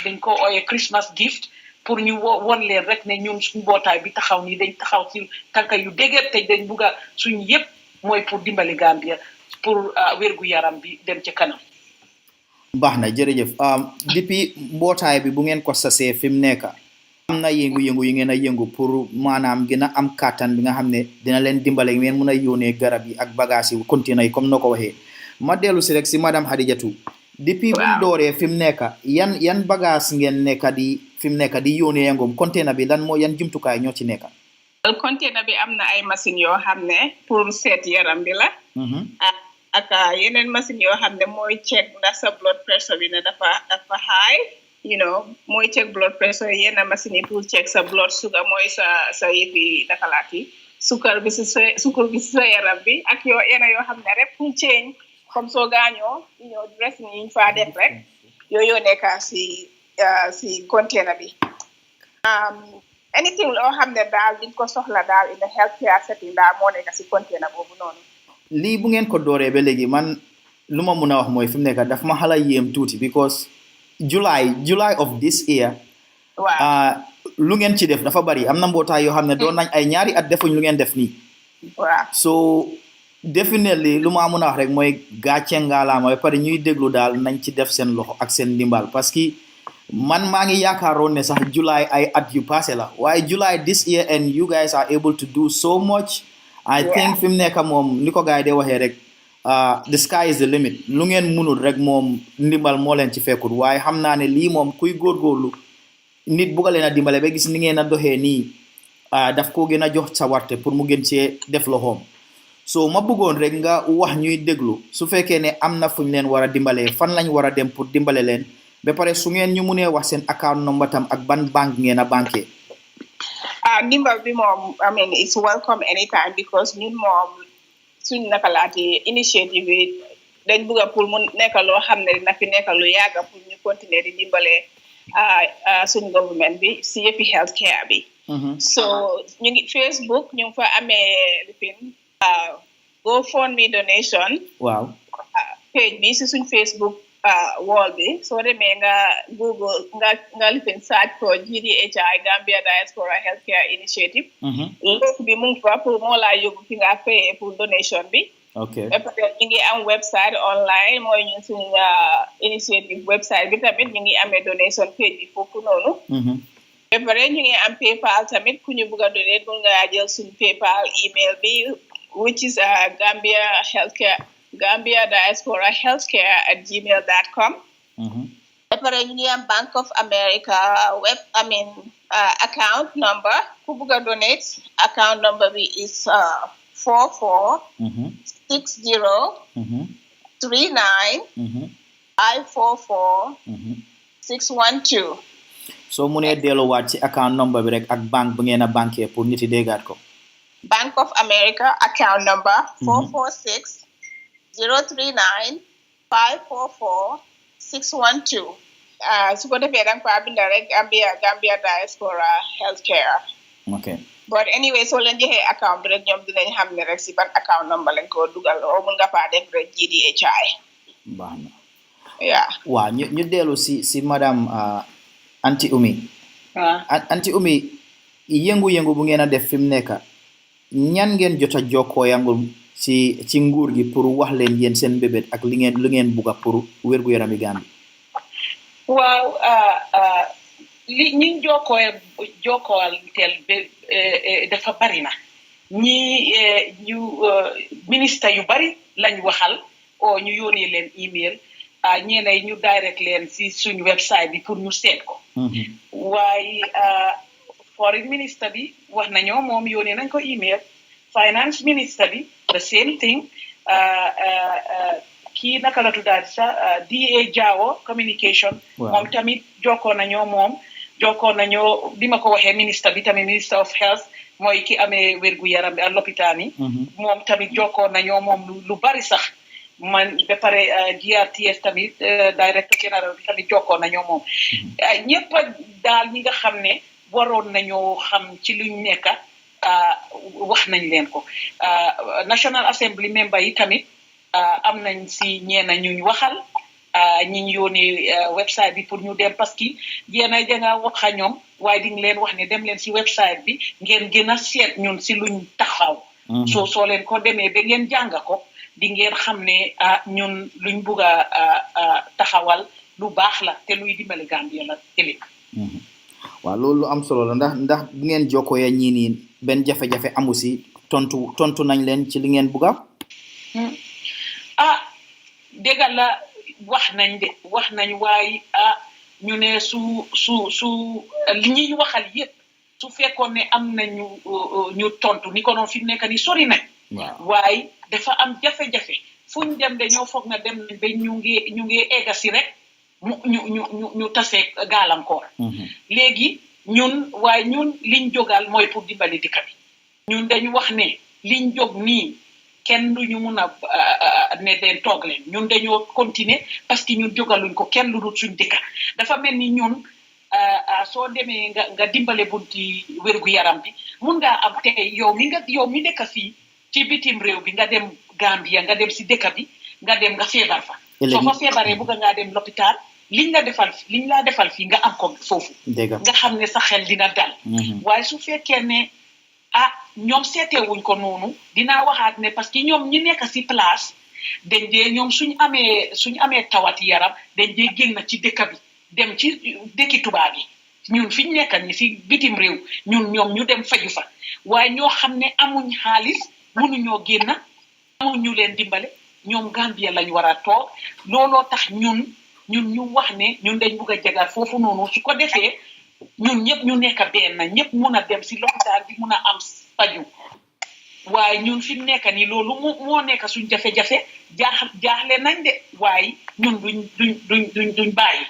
dañ ko ooyee Christmas gift pour ñu won leen rek ne ñun suñ mbootaay bi taxaw nii dañ taxaw ci tànka yu dëgër te dañ bugg a suñ yëpp mooy pour dimbali Gambia pour wérgu yaram bi dem ci kanam. baax na jërëjëf depuis mbootaay bi bu ngeen ko sasee fi mu nekk am na yëngu-yëngu yi ngeen a yëngu pour maanaam gën a am kàttan bi nga xam ne dina leen dimbale ngeen mun a yónnee garab yi ak bagage yi container yi comme noo ko waxee ma dellu si rek si madame Haddijatou depuis bu dooree fi mu nekk yan bagage ngeen nekk di yónnee yëngum container bi lan moo yan jumtukaay ñoo ci nekk. container bi am na ay machine yoo xam ne pour seet yaram bi la. ak yeneen machine yoo xam ne mooy check ndax sa blood pressure bi ne dafa high. mooy check blood pressure yenn machine yi pour check sa blood sugar mooy sa yëfi dakalaat yi sukar bi si sa yaram bi ak yenn yoo xam ne rek pour change comme soo gaañoo dressing yi ñu faa def rek yooyu nekk si container bi anything loo xam ne daal diñ ko soxla daal in the healthcare setting daal moo nekk si container boobu noonu. lii bu ngeen ko dooree ba léegi man lu ma mun a wax mooy fi mu nekk daf ma xala yéem tuuti because July of this year. waaw lu ngeen ci def dafa bari am na mbootaay yoo xam ne doon nañ ay ñaari at defuñ lu ngeen def nii. waaw so definitely lu ma mun a wax rek mooy gàcce ngaalaama ba pare ñuy déglu daal nañ ci def seen loxo ak seen ndimbal parce que man maa ngi yaakaaroon ne sax July ay at yu passé la waaye July this year and you guys are able to do so much. I think fi mu nekk moom ni ko gars yi de waxee rek. The sky is the limit lu ngeen munul rek moom ndimbal moo leen ci fekkul waaye xam naa ne lii moom kuy góorgóorlu nit bugga leen a dimbale ba gis ni ngeen a doxee nii daf ko gën a jox sawarte pour mu gën cee def loxoom so ma bëggoon rek nga wax ñuy déglu su fekkee ne am na fuñ leen war a dimbalee fan lañ war a dem pour dimbale leen ba pare su ngeen ñu munee wax seen account number tam ak ban banque ngeen a banqué. Ndimbal bi moom I mean it's welcome anytime because ñun moom suñ nakalaati initiative bi dañ bëgg a pour mu nekk loo xam ne dina fi nekk lu yàgga pour ñu continuer di dimbale suñ government bi si yëfi healthcare bi. so ñu ngi Facebook ñu ngi fa amee lifin GoFundMe donation. waaw page bi si suñ Facebook wall bi soo demee nga Google nga lifin search for GDHI Gambia Diaspora Healthcare Initiative. link bi mu ngi fa pour moo laa yóbbu fi nga fayee pour donation bi. ok ñu ngi am website online mooy ñun suñ initiative website bi tamit ñu ngi amee donation page bi foofu noonu. ba pare ñu ngi am PayPal tamit ku ñu bëgg a donate mun nga jël suñ PayPal email bi which is Gambia Diaspora Healthcare @gmail.com. ba pare ñu ngi am Bank of America account number ku bëgg a donate account number bi is 44 60 39 544 612. soo munee delluwaat ci account number bi rek ak banque bu ngeen a banqué pour nit yi déggaat ko. Bank of America account number 446 039 544 612. su ko defee da nga faa binda rek Gambia Diaspora Healthcare. ok but anyway soo leen joxee account bi rek ñoom dinañ xam ne rek si ban account number lañ ko dugal oo mun nga faa def rek GDHI. baax na. waaw ñu dellu si madame Anti Oumie. Anti Oumie yëngu-yëngu bu ngeen a def fi mu nekk ñan ngeen jot a jokkoo yangul ci nguur gi pour wax leen yéen seen mbébét ak lu ngeen bugga pour wér-gu-yaram yi Gambie. waaw li ñu jokkoowanteel dafa bari na ñu ministre yu bari lañ waxal o ñu yónnee leen email ñeneen ñu direct leen si suñu website bi pour ñu seet ko. waaye foreign minister bi wax nañoo moom yónnee nañ ko email finance minister bi the same thing kii naka la tuddaat sax DA communication moom tamit jokkoon nañoo bi ma ko waxee ministre bi tamit minister of health mooy ki amee wérgu yaram bi ak lopitaan yi moom tamit jokkoon nañoo moom lu bari sax man ba pare GRTS tamit directeur général bi tamit jokkoon nañoo moom ñëpp daal ñi nga xam ne waroon nañoo xam ci luñ nekk wax nañ leen ko National Assembly member yi tamit am nañ si ñeena ñuñ waxal ñi ñu yónnee website bi pour ñu dem parce que yéena janga waxa ñoom waaye di nga leen wax ne dem leen si website bi ngeen gën a seet ñun si luñ taxaw soo leen ko demee ba ngeen jàng ko di ngeen xam ne ñun luñ bugg a taxawal lu baax la te luy dimbali Gambia la ëllëg waaw loolu am solo la ndax bu ngeen jokkoo ya ñii nii benn jafe-jafe amu si tontu nañ leen ci li ngeen bugg dégg la wax nañ waaye ñu ne su li ñuy waxal yépp su fekkoon ne am nañu ñu tontu ni ko noonu fi mu nekk ni sori nañ waaye dafa am jafe-jafe fuñ dem dañoo foog na dem nañ ba ñu ngi egga si rek ñu tasee gàllankoor léegi ñun liñ jógal mooy pour dimbali dëkk bi ñun dañu wax ne liñ jóg nii kenn duñu mun a ne den toog leen ñun dañoo continuer parce que ñun jógaluñ ko kenn lu dul suñ dëkk dafa mel ni ñun soo demee nga dimbale bunti wérgu yaram bi mun ngaa am tey yow mi dëkk fii ci bitim réew bi nga dem Gambia nga dem si dëkk bi nga dem nga feebar fa soo fa feebaree bëgg ngaa dem l'hôpital liñ laa defal fii nga am ko foofu nga xam ne sa xel dina dal waaye su fekkee ne ñoom seetewuñ ko noonu dinaa waxaat ne parce que ñoom ñi nekk si place dañ dee ñoom suñ amee tawati yaram dañ dee génn ci dëkk bi dem ci dëkki tubaab yi ñun fiñ nekk ni si bitim réew ñoom ñu dem faju fa waaye ñoo xam ne amuñ xaalis mënuñoo génn amuñu leen dimbale ñoom Gambia lañ war a toog looloo tax ñun ñu wax ne ñun dañ bugg a jagal foofu noonu su ko defee ñun ñëpp ñu nekk benn ñëpp mun a dem si lopitaan bi mun a am faju waaye ñun fi mu nekk nii loolu moo nekk suñ jafe-jafe jaaxle nañ de waaye ñun duñ bàyyi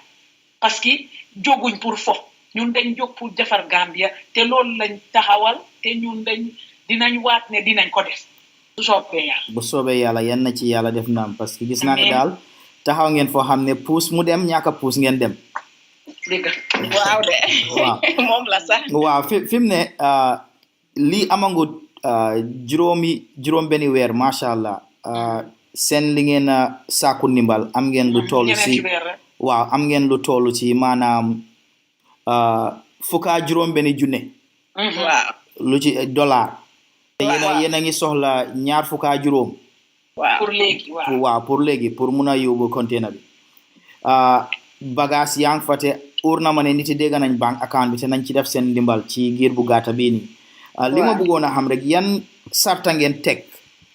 parce que jóguñ pour fo ñun dañ jóg pour defar Gambia te loolu lañ taxawal te ñun dinañ waat ne dinañ ko def bu soobee yàlla yan na ci yàlla def naam parce que gis naa ne daal taxaw ngeen foo xam ne puus mu dem ñàkk a puus ngeen dem waaw de moom la sax waaw fi mu ne lii amangut juróom benni weer macha allah seen li ngeen a sàkku ndimbal am ngeen lu toll si waaw am ngeen lu toll ci maanaam fukka juróom benni junne waaw lu ci dollar te yéen a ngi soxla ñaar fukka juróom pour léegi pour mun a yóbbu container bi bagage yaa ngi fa te uur na ma ne nit yi dégg nañ bank account bi te nañ ci def seen ndimbal ci giir bu gàtta bii nii li ma bëggoon a xam rek yan sarta ngeen teg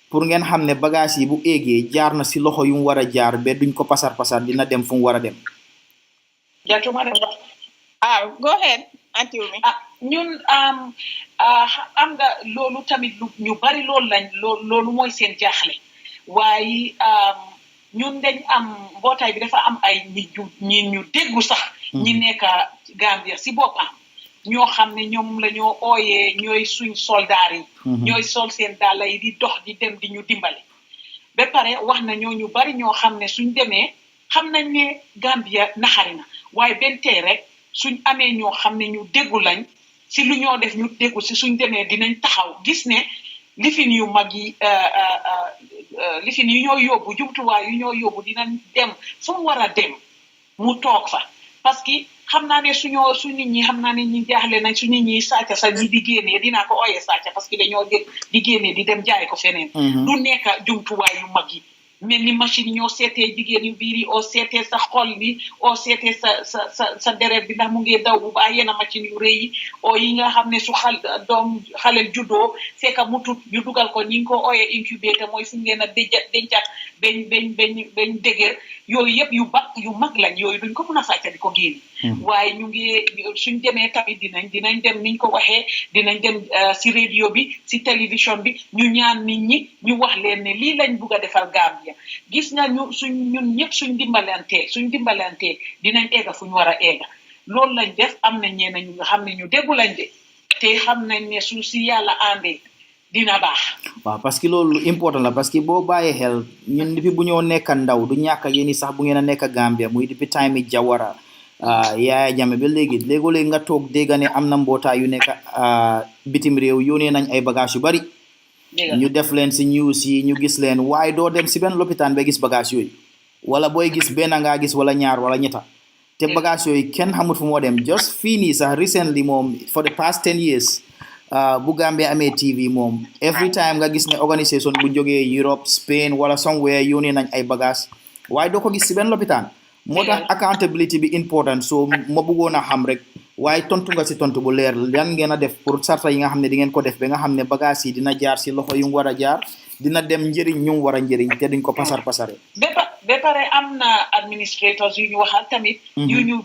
pour ngeen xam ne bagage yi bu éegee jaar na si loxo yu mu war a jaar ba duñ ko pasar dina dem fu mu war a dem go ahead Auntie Oumie ñun am nga loolu tamit ñu bari loolu mooy seen jaaxle waaye ñun dañ am mbootaay bi dafa am ay ñu déggu sax ñi nekk Gambia si boppam ñoo xam ne ñoom la ñoo ooyee ñooy suñ soldaar yi ñooy sol seen dàlla yi di dox di dem di ñu dimbali ba pare wax na ñu bari ñoo xam ne suñ demee xam nañ ne Gambia naxari na waaye benn tey rek suñ amee ñoo xam ne ñu déggu lañ si lu ñoo def ñu déggu si suñ demee dinañ taxaw gis ne lifin yu mag yi lifin yu ñoo yóbbu jumtuwaay yu ñoo yóbbu dinañ dem fu mu war a dem mu toog fa parce que xam naa ne su nit ñi xam naa ne ñi jaaxle nañ su nit ñi sàcca sax ñi di génnee dinaa ko ooyee sàcca parce que dañoo di génnee di dem jaay ko feneen du nekk jumtuwaay yu mag yi mel ni machine ñoo seetee jigéen yu biir yi oo seetee sa xol bi oo seetee sa deret bi ndax mu ngi daw bu baax yenn machine yu rëy yi oo yi nga xam ne su xalel juddoo fekk mu tut ñu dugal ko ñi ngi ko ooyee incubateur mooy fu ngeen a dencat bañ dëgër yooyu yëpp yu mag lañ yooyu duñ ko mën a fàcce di ko génn waaye ñu ngi suñ demee tamit dinañ dem niñ ko waxee dinañ dem si radio bi si télévision bi ñu ñaan nit ñi ñu wax leen ne lii lañ bugg a defal Gambia gis nga ñun ñëpp suñ dimbalantee dinañ egga fu ñu war a egga loolu lañ def am na ñeneen ñu nga xam ne ñu déggu lañ de te xam nañ ne su si yàlla àndee dina baax. waaw parce que loolu important la parce que boo bàyyee xel ñun depuis bu ñoo nekk ndaw du ñàkk yéen sax bu ngeen a nekk Gambia muy depuis time yi Jawara Yaaya Jammeh ba léegi nga toog dégg ne am na mbootaay yu nekk bitim réew yónnee nañ ay bagage yu bari ñu def leen si news yi ñu gis leen waaye doo dem si benn lopitaan ba gis bagage yooyu wala booy gis benn ngaa gis wala ñaar wala ñetta te bagage yooyu kenn xamut fu moo dem just fii nii sax recently moom for the past 10 years bu Gambia amee TV moom every time nga gis ne organisation bu jógee Europe Spain wala somewhere yónnee nañ ay bagage waaye doo ko gis si benn lopitaan moo tax accountability bi important so ma bëggoon a xam rek waaye tontu nga si tontu bu leer yan ngeen a def pour sarta yi nga xam ne di ngeen ko def ba nga xam ne bagage yi dina jaar si loxo yu mu war a jaar dina dem njëriñ ñu war a njëriñ te duñ ko pasare ba pare am na administrators yu ñu waxal tamit yu ñu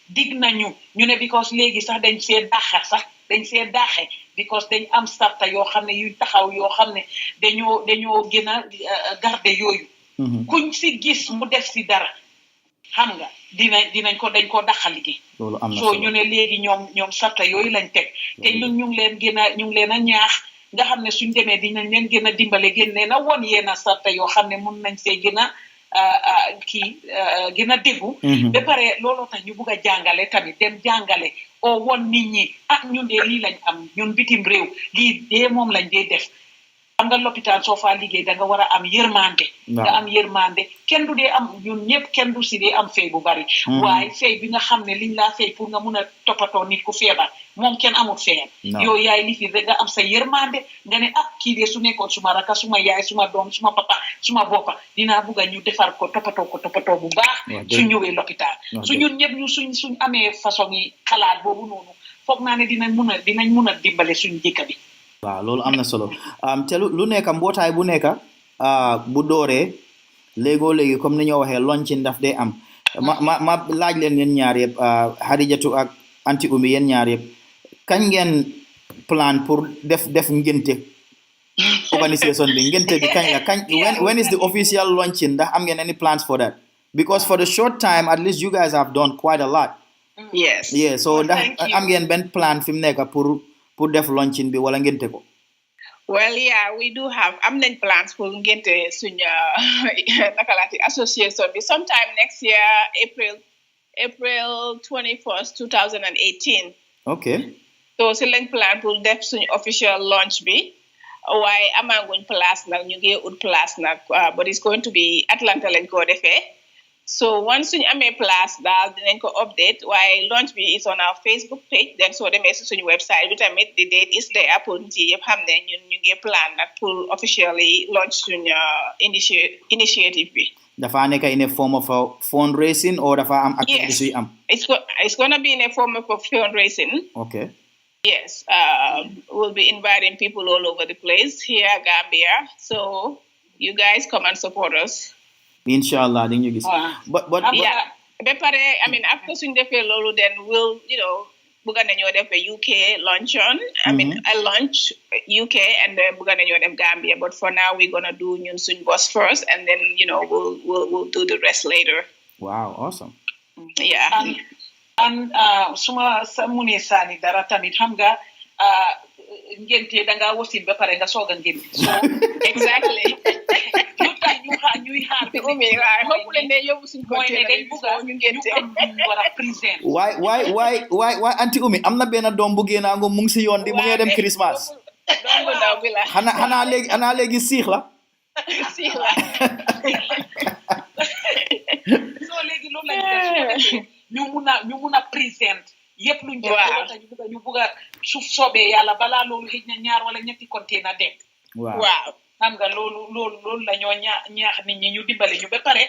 dig nañu ñu ne because léegi sax dañ see daaxe because dañ am sarta yoo xam ne yuy taxaw yoo xam ne dañoo gën a garder yooyu kuñ si gis mu def si dara xam nga dañ ko daxal liggéey so ñu ne léegi ñoom sarta yooyu lañ teg te ñun ñu ngi leen a ñaax nga xam ne suñ demee dinañ leen gën a dimbale gën leen a won yenn sarta yoo xam ne mun nañ see gën a gën a déggu ba pare looloo tax ñu bugg a jàngale tamit dem jàngale o won nit ñi ñun de lii lañ am ñun bitim réew lii dee moom lañ dee def xam nga lopitaan soo faa liggéey da nga war a am yërmande nga am yërmande kenn du dee am ñun ñëpp kenn du si dee am fay bu bari waaye fay bi nga xam ne liñ laa fay pour nga mun a toppatoo nit ku feebar moom kenn amul fayam yow yaay li fi rek nga am sa yërmande nga ne kii de su nekkoon suma raka suma yaay suma doom suma papa suma boppa dinaa bugg a ñu defar ko toppatoo bu baax su ñëwee lopitaan su ñun ñëpp ñu suñ amee façon yi xalaat boobu noonu foog naa ne dinañ mun a dimbale suñ jëkka bi waaw loolu am na solo te lu nekk mbootaay bu nekk bu dooree léegi comme ni ñoo waxee launching daf day am ma laaj leen yéen ñaar yëpp Haddijatou ak anti Oumie yéen ñaar yëpp kañ ngeen plan pour def ngénte organisation bi ngénte bi kañ la when is the official launching ndax am ngeen any plans for that because for the short time at least you guys have done quite a lot yes so ndax am ngeen benn plan fi mu nekk pour def launching bi wala ngénte ko well yeah we do have am nañ plans pour ngénte suñu nakalaati association bi sometime next year April 21st 2018 okay so si lañ plan pour def suñu official launch bi waaye amaguñ place nag ñu ngi ut place nag but it's going to be Atlanta lañ ko defee so once suñu amee place daal dinañ ko update waaye launch bi is on our Facebook page then soo demee si suñu website bi tamit the date is there pour nit yi yëpp xam ne ñun ñu ngi plan nag pour officially launch suñu initiative bi. dafa nekk in a form of fundraising or dafa am activities yu am. It's gonna be in a form of fundraising. Okay. Yes, we'll be inviting people all over the place here, Gambia. So you guys come and support us. Inshallah, then you guys. But yeah, I mean, after suñ defee loolu, then we'll, bëgg nañoo def a UK luncheon. I mean, a lunch UK and then bëgg nañoo dem Gambia. But for now, we're gonna do ñun suñ boss first, and then we'll do the rest later. Wow, awesome. Yeah. And suma sa mune sani dara tamit xam nga ngente da nga wosin ba pare nga soga ngente so exactly lu tax ñuy xaar bi Oumie waaye hopefully ne yobu suñ ko té dañ buga ñu ngente wara present why anti Oumie am na benn doom bu génna ngo mu ngi ci yoon di mu ngi dem Christmas doom ndaw bi la xana léegi siix la so léegi loolu lañ def ñu mun a présent yëpp luñ def ñu bëgg a suuf soobee yàlla balaa loolu xëj na ñaar wala ñetti container dem waaw xam nga loolu la ñoo ñaax nit ñi ñu dimbale ñu ba pare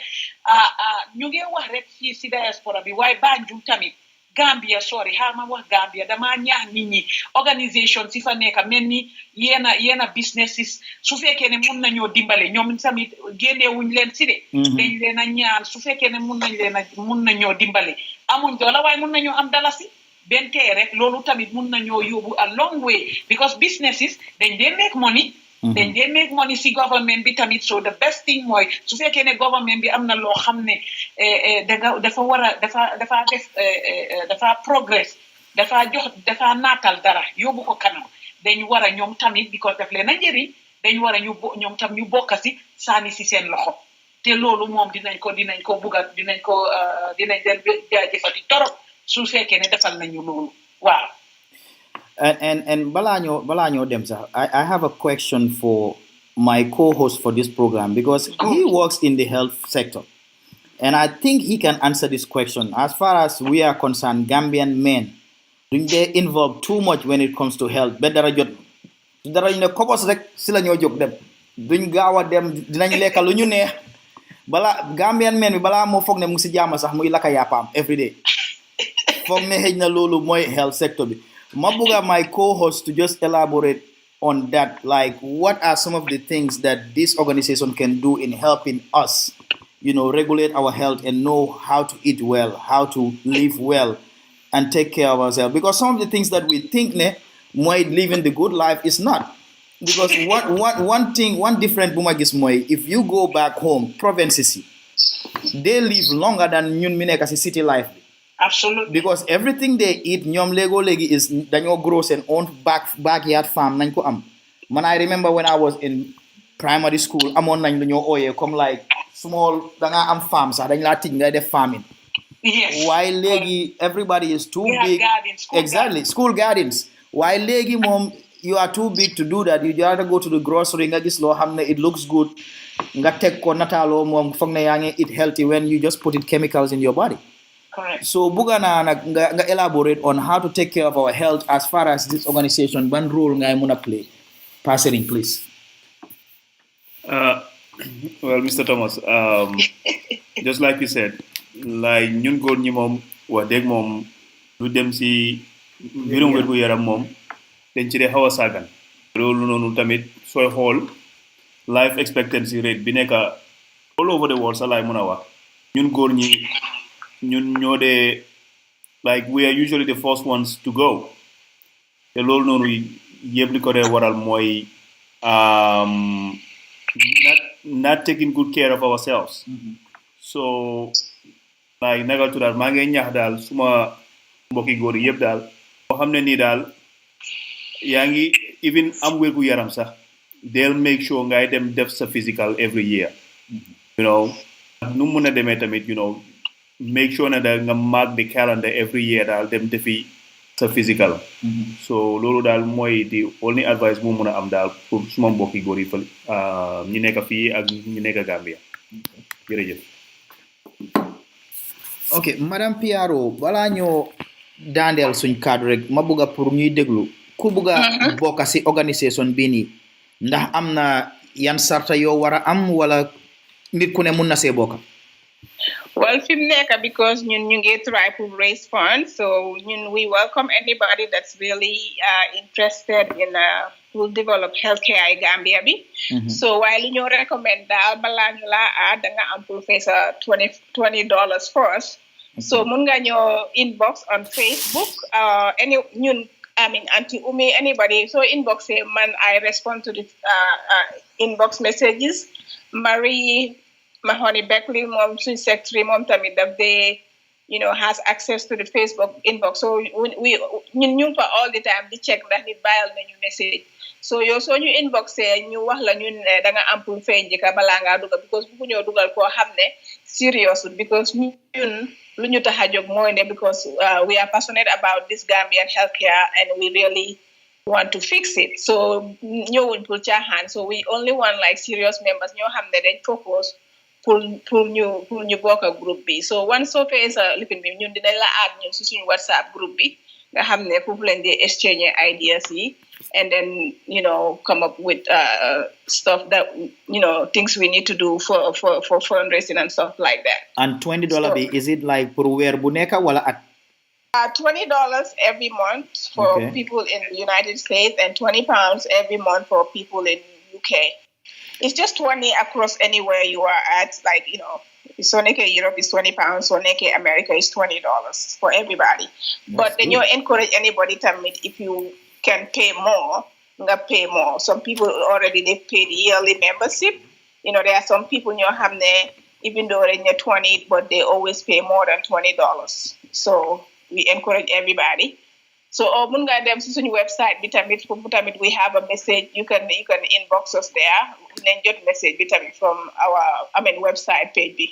ñu ngi wax rek fii si diaspora bi waaye Banjul tamit Gambia sorry ma wax Gambia dama ñaax nit ñi organisation si fa nekk mel ni yéena businesses su fekkee ne mun nañoo dimbale ñoom tamit génneewuñ leen si de dañ leen a ñaan su fekkee ne mun nañoo dimbale amuñ doola waaye mun nañoo am dalasi benn tey rek loolu tamit mun nañoo yóbbu a long way because businesses dañ dee make money dañ dee make money si government bi tamit so the best thing mooy su fekkee ne government bi am na loo xam ne dafa war a dafa def dafa progress dafa naatal dara yóbbu ko kanam dañ war a ñoom tamit because daf leen a njëriñ dañ war a ñoom tam ñu bokk si saani si seen loxo te loolu moom dinañ ko bugga dinañ leen jaajëfati torop su fekkee ne defal nañu loolu waaw. And Balanyo Demsa, I have a question for my co-host for this program because he works in the health sector. And I think he can answer this question. As far as we are concerned, Gambian men, don't they involve too much when it comes to health? Dara ñu kobos rek si la ñoo jóg dem duñ gaaw a dem dinañ lekka lu ñu neex bala Gambian men bi balaa moo foog ne mu si jaama sax muy laka yàppaam every day foog ne xëj na loolu mooy health sector bi. Mabuga, my co-host, to just elaborate on that, like what are some of the things that this organization can do in helping us, regulate our health and know how to eat well, how to live well, and take care of ourselves. Because some of the things that we think might living the good life is not. Because one different bumagis moy, if you go back home, provinces, they live longer than ñun mi nekk ci city life. Absolutely. Because everything they eat, ñoom legi is dañoo grow seen own backyard farm nañ ko am. Man, I remember when I was in primary school, amoon nañ lu ñoo ooyee comme like small danga am farm sax dañ laa tij ngay def farming. Yes. While legi everybody is too big. School gardens. While legi moom you are too big to do that. You just go to the grocery nga gis loo xam ne it looks good. Nga teg ko nataaloo moom foog ne yaa ngi eat healthy when you just put in chemicals in your body. Correct. So Bugana nga elaborate on how to take care of our health as far as this organization ban role ngay muna play. Pass it in, please. Well, Mr. Thomas, just like you said, like ñun góor ñi moom wax dëgg moom lu dem si mbirum wér gu yaram moom dañ ci dee xaw a sàggan loolu noonu tamit sooy xool life expectancy rate bi nekk all over the world sa laay mën a wax ñun góor ñi ñun ñoo dee like we are usually the first ones to go te loolu noonu yëpp li ko dee waral mooy not taking good care of ourselves. So like nagal to daal maa ngi ñaax daal suma mbokki góor yëpp daal boo xam ne nii daal yaa ngi even am wér gu yaram sax they'll make sure ngay dem def sa physical every year nu mun a demee tamit make sure na da nga mark the calendar every year daal dem defi sa physical. So loolu daal mooy the only advice bu mun a am daal pour suma mbokki góor yi fële ñi nekk fii ak ñi nekk Gambia. Jërëjëf. Ok madame Piaro balaa ñoo daandeel suñ cadre rek ma bëgg pour ñuy déglu ku bëgg a bokk ci organisation bii nii ndax am na yan sarta yoo war a am wala nit ku ne mun na see bokk. Well, Fimneka, because you try to raise funds, so we welcome anybody that's really interested in to develop healthcare in Gambia. So while you recommend that, balangla professor $20 first. So munga your inbox on Facebook, Auntie Oumie, anybody. So inbox say man, I respond to the inbox messages. Marie Mahoney Beckley, mom, suñ secretary, mom, tamit that they, has access to the Facebook inbox. So we for all the time, they check that the file the new message. So you so ñu inbox ñu wax la ñun da nga am pour fay njëkka balaa ngaa dugal because bu ñoo dugal koo xam ne serious because ñun lu ñu tax a jóg mooy ne because we are passionate about this Gambian healthcare and we really want to fix it. So ñëwuñ pour caaxaan. So we only want like serious members ñoo xam ne dañ propose pour ñu bokk groupe bi. So once soo fee sa lifin bi ñun dinañ la add ñun si suñu WhatsApp groupe bi nga xam ne foofu lañ dee exchange ideas yi and then come up with stuff that things we need to do for fundraising and stuff like that. And $20 bi, is it like per weer bu nekk wala at? $20 every month for people in the United States and £20 every month for people in UK. It's just 20 across anywhere you are at. Like, so Europe is £20, so America is $20 for everybody. But then you encourage anybody to admit if you can pay more, pay more. Some people already they've paid yearly membership. There are some people even though they're 20, but they always pay more than $20. So we encourage everybody. So mun nga dem ci suñu website bi tamit we have a message. You can inbox us there. Then jot message bi tamit from our website page bi.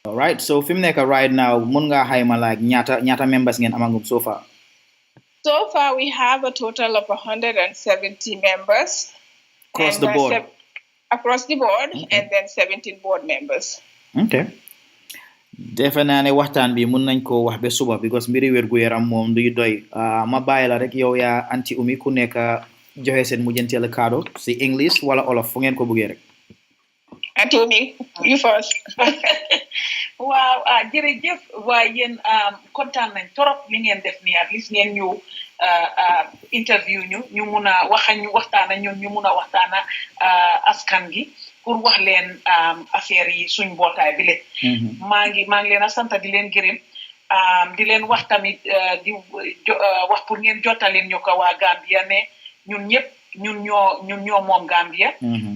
All right. So fi mu nekk right now mun nga xayma like ñaata members ngeen amagum so far? So far we have a total of 170 members. Across the board. Across the board, and then 17 board members. Okay. Defe naa ne waxtaan bi mun nañ ko wax ba suba because mbiri wérgu yaram moom du doy ma bàyyi la rek yow yaa anti Oumie ku nekk joxe seen mujjanteelu cadeau si English wala olof fu ngeen ko bëggee rek. Anti Oumie, you first. waaw jërëjëf waaye yéen kontaan nañ trop li ngeen def nii at least ngeen ñëw interview ñu mun a waxtaana ñun ñu mun a waxtaana askan gi pour wax leen affaire yi suñ mbootaay bi le maa ngi leen a sant di leen gërëm di leen wax tamit di wax pour ngeen jottaleen ñu ko waa Gambia ne ñun ñoo moom Gambia.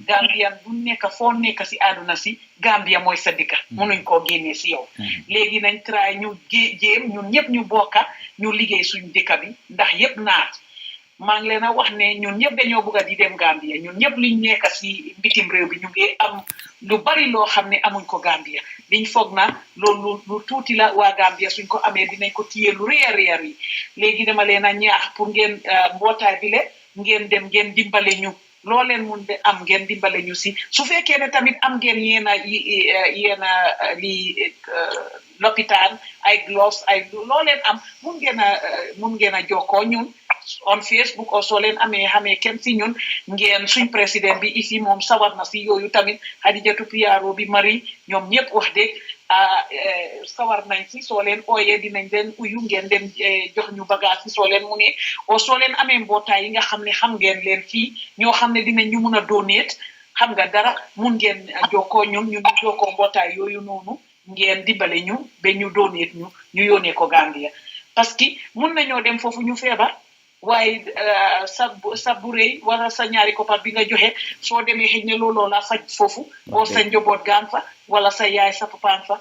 Gambia bu nekk foo nekk si àdduna si Gambia mooy sa dëkk mënuñ koo génnee si yow léegi nañ try ñu jéem ñun ñëpp ñu bokka ñu liggéey suñ dëkk bi ndax yëpp naat maa ngi leen a wax ne ñun ñëpp dañoo bëgg a di dem Gambia ñun ñëpp liñ nekk si bitim réew bi ñu ngi am lu bari loo xam ne amuñ ko Gambia liñ foog na loolu lu tuuti la waa Gambia suñ ko amee dinañ ko téye lu réer yi léegi dama leen a ñaax pour ngeen mbootaay bi le ngeen dem ngeen dimbale ñu loo leen mun de am ngeen dimbale ñu si su fekkee ne tamit am ngeen yéen a li lopitaan ay gloves ay loo leen am mun ngeen a jokkoo ñun on Facebook o soo leen xamee kenn si ñun ngeen suñ président bi ici moom sawar na si yooyu tamit Haddijatou Piaro bi Marie ñoom ñëpp wax dëgg sawar nañ si soo leen ooyee dinañ leen uyu ngeen dem jox ñu bagage si soo leen mu ne o soo leen amee mbootaay yi nga xam ne xam ngeen leen fii ñoo xam ne dinañ ñu mun a donate xam nga dara mun ngeen jokkoo ñun ñu jokkoo mbootaay yooyu noonu ngeen dimbale ñu ba ñu donate ñu yónnee ko Gambia parce que mun nañoo dem foofu ñu feebar waaye sa bu rëy wala sa ñaari koppar bi nga joxe soo demee xëy na looloo la faj foofu oo sa njaboot gaan fa wala sa yaay sa papaan fa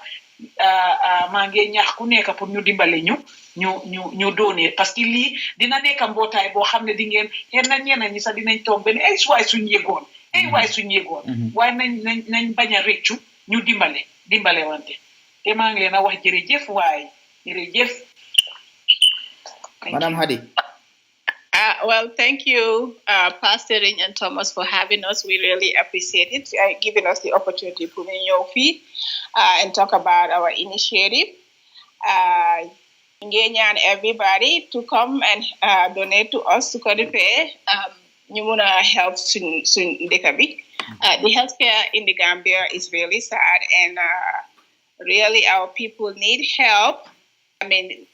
maa ngi ñaax ku nekk pour ñu dimbale ñu doonee parce que lii dina nekk mbootaay boo xam ne di ngeen xëy na ñeneen ñi sax dinañ toog benn waay suñ yëgoon waaye nañ bañ a rëccu ñu dimbale wante te maa ngi leen a wax jërëjëf waaye jërëjëf. Madam Hadi. Well, thank you, Pastor Ring and Thomas, for having us. We really appreciate it, giving us the opportunity to put in your feet and talk about our initiative. And everybody to come and donate to us to Kodipe. You want to help soon Dekabi. The healthcare in the Gambia is really sad, and really our people need help. I mean,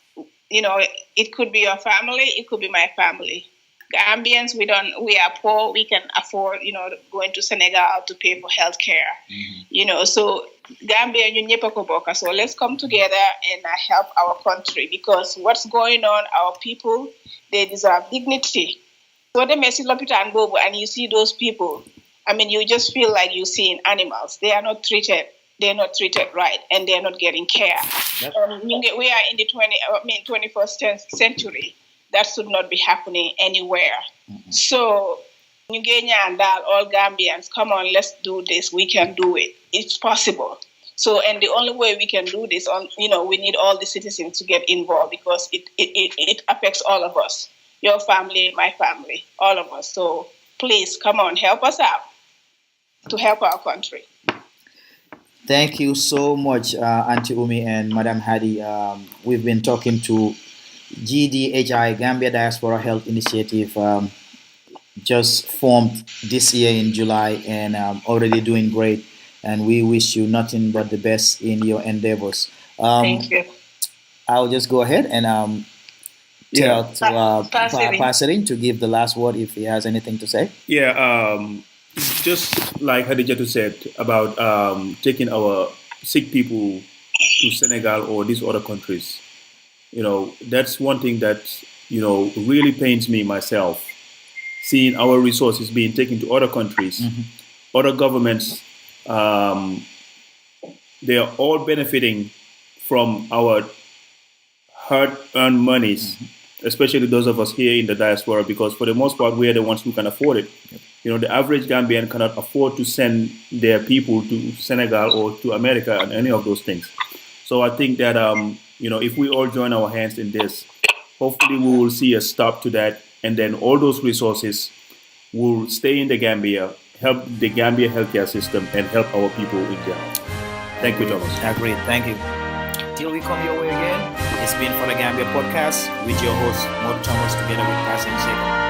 it could be your family, it could be my family. Gambians, we are poor, we can afford, going to Senegal to pay for healthcare. So Gambia, so let's come together and help our country, because what's going on, our people, they deserve dignity. So the messy Lopitan Bobo, and you see those people, I mean, you just feel like you're seeing animals. They are not treated. They're not treated right, and they're not getting care. Yep. We are in the 21st century. That should not be happening anywhere. Mm-hmm. So, all Gambians, come on, let's do this. We can do it. It's possible. So, and the only way we can do this, we need all the citizens to get involved, because it affects all of us. Your family, my family, all of us. So, please, come on, help us out to help our country. Thank you so much, Auntie Oumie and Madam Hadi. We've been talking to GDHI, Gambia Diaspora Health Initiative, just formed this year in July and already doing great. And we wish you nothing but the best in your endeavors. Thank you. I'll just go ahead and tell to Pasading to give the last word if he has anything to say. Yeah, just like Haddijatou said about taking our sick people to Senegal or these other countries. That's one thing that, really pains me myself, seeing our resources being taken to other countries, other governments. They are all benefiting from our hard-earned monies, especially those of us here in the diaspora, because for the most part, we are the ones who can afford it. The average Gambian cannot afford to send their people to Senegal or to America and any of those things. So I think that, if we all join our hands in this, hopefully we will see a stop to that. And then all those resources will stay in the Gambia, help the Gambia healthcare system, and help our people in general. Thank you, Thomas. Agreed. Thank you. Till we come your way again, it's been For the Gambia podcast with your host, Mod Thomas, together with Pastor Seka.